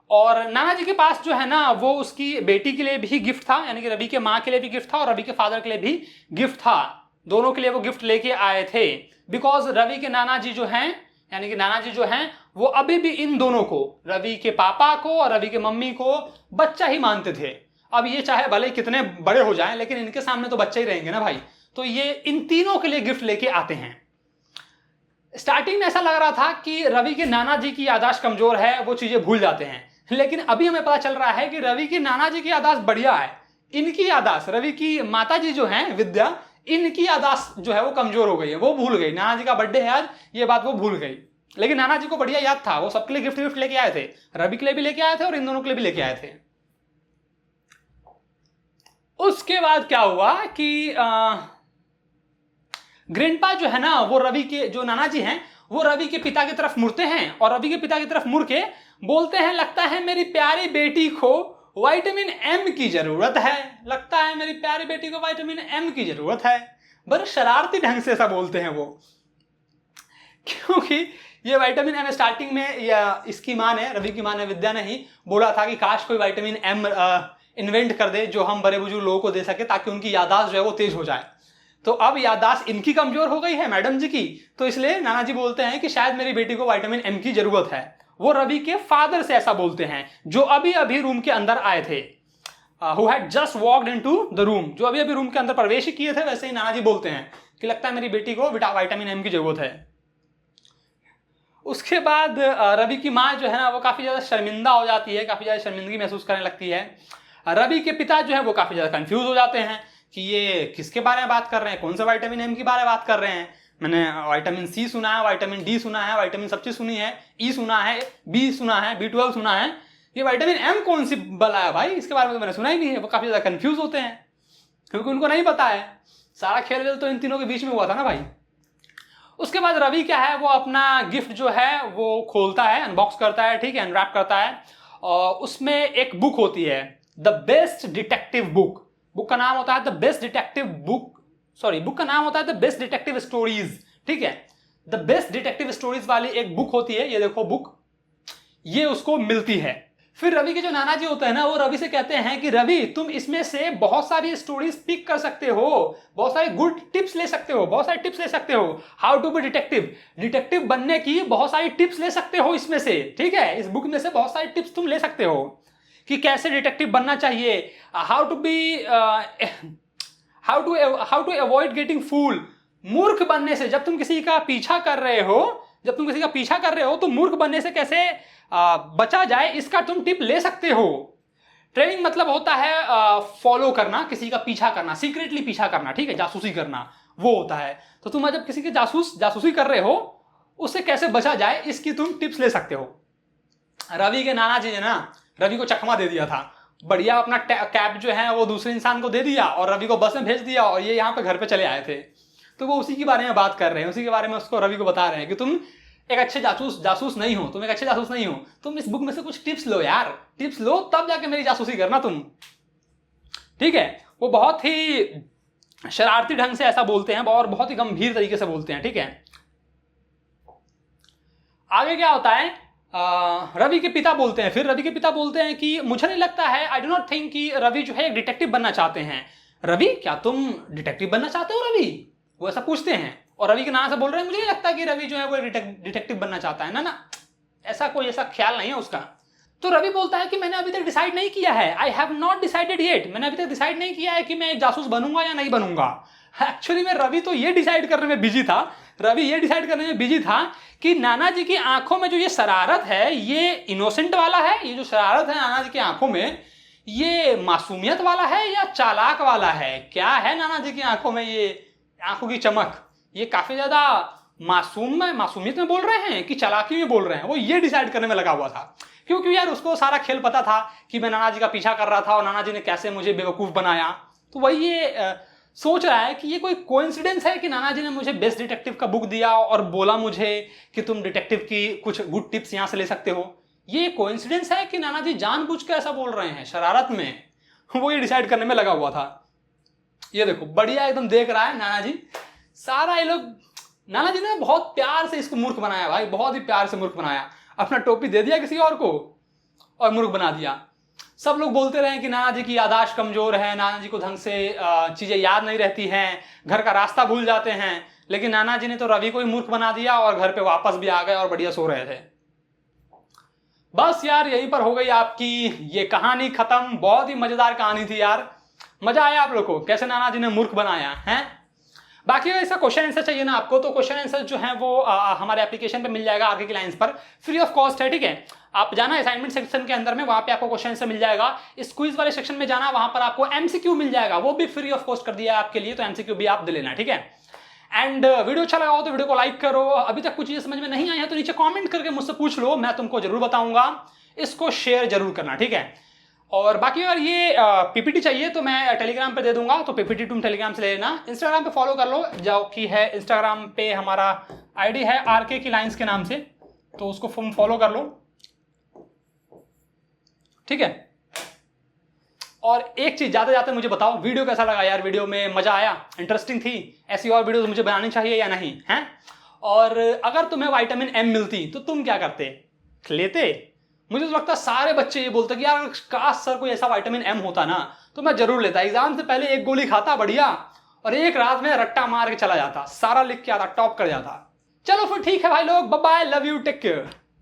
और नाना जी के पास जो है ना वो उसकी बेटी के लिए भी गिफ्ट था, यानी कि रवि के माँ के लिए भी गिफ्ट था और रवि के फादर के लिए भी गिफ्ट था। दोनों के लिए वो गिफ्ट लेके आए थे बिकॉज रवि के नाना जी जो हैं, यानी कि नाना जी जो हैं वो अभी भी इन दोनों को, रवि के पापा को और रवि के मम्मी को बच्चा ही मानते थे। अब ये चाहे भले कितने बड़े हो जाएं लेकिन इनके सामने तो बच्चे ही रहेंगे ना भाई। तो ये इन तीनों के लिए गिफ्ट लेके आते हैं। स्टार्टिंग में ऐसा लग रहा था कि रवि के नाना जी की याददाश्त कमजोर है, वो चीजें भूल जाते हैं, लेकिन अभी हमें पता चल रहा है कि रवि की नाना जी की याददाश्त बढ़िया है। इनकी याददाश्त, रवि की माता जी जो हैं विद्या, इनकी याददाश्त जो है वो कमजोर हो गई है, वो भूल गई। नाना जी का बर्थडे है आज, ये बात वो भूल गई। लेकिन नाना जी को बढ़िया याद था, वो सबके लिए गिफ्ट लेके आए थे, रवि के लिए भी लेके आए थे और इन दोनों के लिए भी लेके आए थे। उसके बाद क्या हुआ कि ग्रैंडपा जो है ना वो रवि के, जो नाना जी हैं वो रवि के पिता की तरफ मुड़ते हैं और रवि के पिता की तरफ मुड़ के बोलते हैं, लगता है मेरी प्यारी बेटी को विटामिन एम की जरूरत है, लगता है मेरी प्यारी बेटी को विटामिन एम की जरूरत है। बड़े शरारती ढंग से ऐसा बोलते हैं वो, क्योंकि ये विटामिन एम स्टार्टिंग में या इसकी मां ने, रवि की मां ने, विद्या ने ही बोला था कि काश कोई विटामिन एम इन्वेंट कर दे जो हम बड़े बुजुर्ग लोगों को दे सके ताकि उनकी याददाश्त जो है वो तेज हो जाए। तो अब याददाश्त इनकी कमजोर हो गई है मैडम जी की, तो इसलिए नाना जी बोलते हैं कि शायद मेरी बेटी को विटामिन एम की जरूरत है। वो रवि के फादर से ऐसा बोलते हैं जो अभी अभी रूम के अंदर आए थे, who had just walked into the room, जो अभी अभी रूम के अंदर प्रवेश किए थे। वैसे ही नाना जी बोलते हैं कि लगता है मेरी बेटी को विटामिन एम की जरूरत है। उसके बाद रवि की माँ जो है ना वो काफी ज्यादा शर्मिंदा हो जाती है, काफी ज्यादा शर्मिंदगी महसूस करने लगती है। रवि के पिता जो है वो काफी ज्यादा कंफ्यूज हो जाते हैं कि ये किसके बारे में बात कर रहे हैं, कौन सा विटामिन एम की बारे में बात कर रहे हैं। मैंने विटामिन सी सुना है, विटामिन डी सुना है, विटामिन सब चीज सुनी है, ई सुना है, बी सुना है, B12 सुना है, ये विटामिन एम कौन सी बला है भाई, इसके बारे में तो मैंने सुना ही नहीं है। वो काफी ज्यादा कंफ्यूज होते हैं क्योंकि उनको नहीं पता है, सारा खेल तो इन तीनों के बीच में हुआ था ना भाई। उसके बाद रवि क्या है वो अपना गिफ्ट जो है वो खोलता है, अनबॉक्स करता है, ठीक है, अनरैप करता है। और उसमें एक बुक होती है, the best detective book. Book का नाम होता है the best detective book, sorry book का नाम होता है द बेस्ट डिटेक्टिव स्टोरीज, ठीक है। द बेस्ट डिटेक्टिव स्टोरीज वाली एक बुक होती है, ये देखो बुक, ये उसको मिलती है। फिर रवि के जो नाना जी होते हैं ना वो रवि से कहते हैं कि रवि तुम इसमें से बहुत सारी स्टोरीज पिक कर सकते हो, बहुत सारे गुड टिप्स ले सकते हो, बहुत सारे टिप्स ले सकते हो, how to be detective, detective बनने की बहुत सारी टिप्स ले सकते हो इसमें से, ठीक है। इस बुक में से बहुत सारी टिप्स तुम ले सकते हो कि कैसे डिटेक्टिव बनना चाहिए, हाउ टू अवॉइड गेटिंग फूल, मूर्ख बनने से, जब तुम किसी का पीछा कर रहे हो तो मूर्ख बनने से कैसे बचा जाए, इसका तुम टिप ले सकते हो। ट्रेनिंग मतलब होता है फॉलो करना, किसी का पीछा करना, सीक्रेटली पीछा करना, ठीक है, जासूसी करना, वो होता है। तो तुम जब किसी के जासूसी कर रहे हो उससे कैसे बचा जाए इसकी तुम टिप्स ले सकते हो। रवि के नाना जी ने ना रवि को चकमा दे दिया था, बढ़िया अपना कैप जो है वो दूसरे इंसान को दे दिया और रवि को बस में भेज दिया और ये यहाँ पे घर पे चले आए थे। तो वो उसी के बारे में बात कर रहे हैं, उसी के बारे में उसको रवि को बता रहे हैं कि तुम एक अच्छे जासूस नहीं हो, तुम इस बुक में से कुछ टिप्स लो यार, टिप्स लो तब जाके मेरी जासूसी करना तुम, ठीक है। वो बहुत ही शरारती ढंग से ऐसा बोलते हैं और बहुत ही गंभीर तरीके से बोलते हैं, ठीक है। आगे क्या होता है, रवि के पिता बोलते हैं, फिर रवि के पिता बोलते हैं कि मुझे नहीं लगता है, आई डू नॉट थिंक कि रवि जो है एक डिटेक्टिव बनना चाहते हैं। रवि क्या तुम डिटेक्टिव बनना चाहते हो रवि, वो ऐसा पूछते हैं और रवि के नाम से बोल रहे हैं मुझे नहीं लगता कि रवि जो है वो डिटेक्टिव बनना चाहता है, ना ऐसा कोई ऐसा ख्याल नहीं है उसका। तो रवि बोलता है कि मैंने अभी तक डिसाइड नहीं किया है, I have not decided yet, मैंने अभी तक डिसाइड नहीं किया है कि मैं एक जासूस बनूंगा या नहीं बनूंगा। एक्चुअली में रवि तो ये डिसाइड करने में बिजी था, रवि ये डिसाइड करने में बिजी था कि नाना जी की आंखों में जो ये शरारत है ये इनोसेंट वाला है, ये जो शरारत है नाना जी की आंखों में ये मासूमियत वाला है या चालाक वाला है, क्या है नाना जी की आंखों में ये आंखों की चमक, ये काफी ज्यादा मासूमियत में बोल रहे हैं कि चालाकी में बोल रहे हैं। वो ये डिसाइड करने में लगा हुआ था, क्योंकि यार उसको सारा खेल पता था कि मैं नाना जी का पीछा कर रहा था और नाना जी ने कैसे मुझे बेवकूफ बनाया। तो वही ये सोच रहा है कि ये कोई कोइंसिडेंस है कि नाना जी ने मुझे बेस्ट डिटेक्टिव का बुक दिया और बोला मुझे कि तुम डिटेक्टिव की कुछ गुड टिप्स यहां से ले सकते हो। ये कोइंसिडेंस है कि नाना जी जानबूझ के ऐसा बोल रहे हैं शरारत में। वो ये डिसाइड करने में लगा हुआ था। ये देखो बढ़िया एकदम देख रहा है नाना जी, सारा ये लोग। नाना जी ने बहुत प्यार से इसको मूर्ख बनाया भाई, बहुत ही प्यार से मूर्ख बनाया। अपना टोपी दे दिया किसी और को और मूर्ख बना दिया। सब लोग बोलते रहे कि नाना जी की याददाश्त कमजोर है, नाना जी को ढंग से चीजें याद नहीं रहती हैं, घर का रास्ता भूल जाते हैं, लेकिन नाना जी ने तो रवि को ही मूर्ख बना दिया और घर पे वापस भी आ गए और बढ़िया सो रहे थे। बस यार यहीं पर हो गई आपकी ये कहानी खत्म। बहुत ही मजेदार कहानी थी यार, मजा आया आप लोग को कैसे नाना जी ने मूर्ख बनाया है। बाकी अगर इसका क्वेश्चन आंसर चाहिए ना आपको, तो क्वेश्चन आंसर जो है वो हमारे एप्लीकेशन पे मिल जाएगा आरके की लाइंस पर, फ्री ऑफ कॉस्ट है, ठीक है। आप जाना असाइनमेंट सेक्शन के अंदर में, वहां पे आपको क्वेश्चन आंसर मिल जाएगा। इस क्विज वाले सेक्शन में जाना, वहां पर आपको एमसीक्यू मिल जाएगा, वो भी फ्री ऑफ कॉस्ट कर दिया है आपके लिए, तो एमसीक्यू भी आप दे लेना, ठीक है। एंड वीडियो अच्छा लगा हो तो वीडियो को लाइक करो। अभी तक कुछ चीजें समझ में नहीं आई है तो नीचे कमेंट करके मुझसे पूछ लो, मैं तुमको जरूर बताऊंगा। इसको शेयर जरूर करना, ठीक है। और बाकी अगर ये पीपीटी चाहिए तो मैं टेलीग्राम पे दे दूंगा, तो पीपीटी तुम टेलीग्राम से ले लेना। इंस्टाग्राम पे फॉलो कर लो, जो कि है इंस्टाग्राम पे हमारा आईडी है आरके की लाइंस के नाम से, तो उसको तुम फॉलो कर लो, ठीक है। और एक चीज जाते जाते मुझे बताओ, वीडियो कैसा लगा यार, वीडियो में मजा आया, इंटरेस्टिंग थी, ऐसी और वीडियोस मुझे बनानी चाहिए या नहीं है। और अगर तुम्हें विटामिन एम मिलती तो तुम क्या करते, लेते? मुझे तो लगता है सारे बच्चे ये बोलते कि यार काश सर कोई ऐसा विटामिन एम होता ना तो मैं जरूर लेता, एग्जाम से पहले एक गोली खाता बढ़िया और एक रात में रट्टा मार के चला जाता, सारा लिख के आता, टॉप कर जाता। चलो फिर ठीक है भाई लोग, bye bye, love you, take care.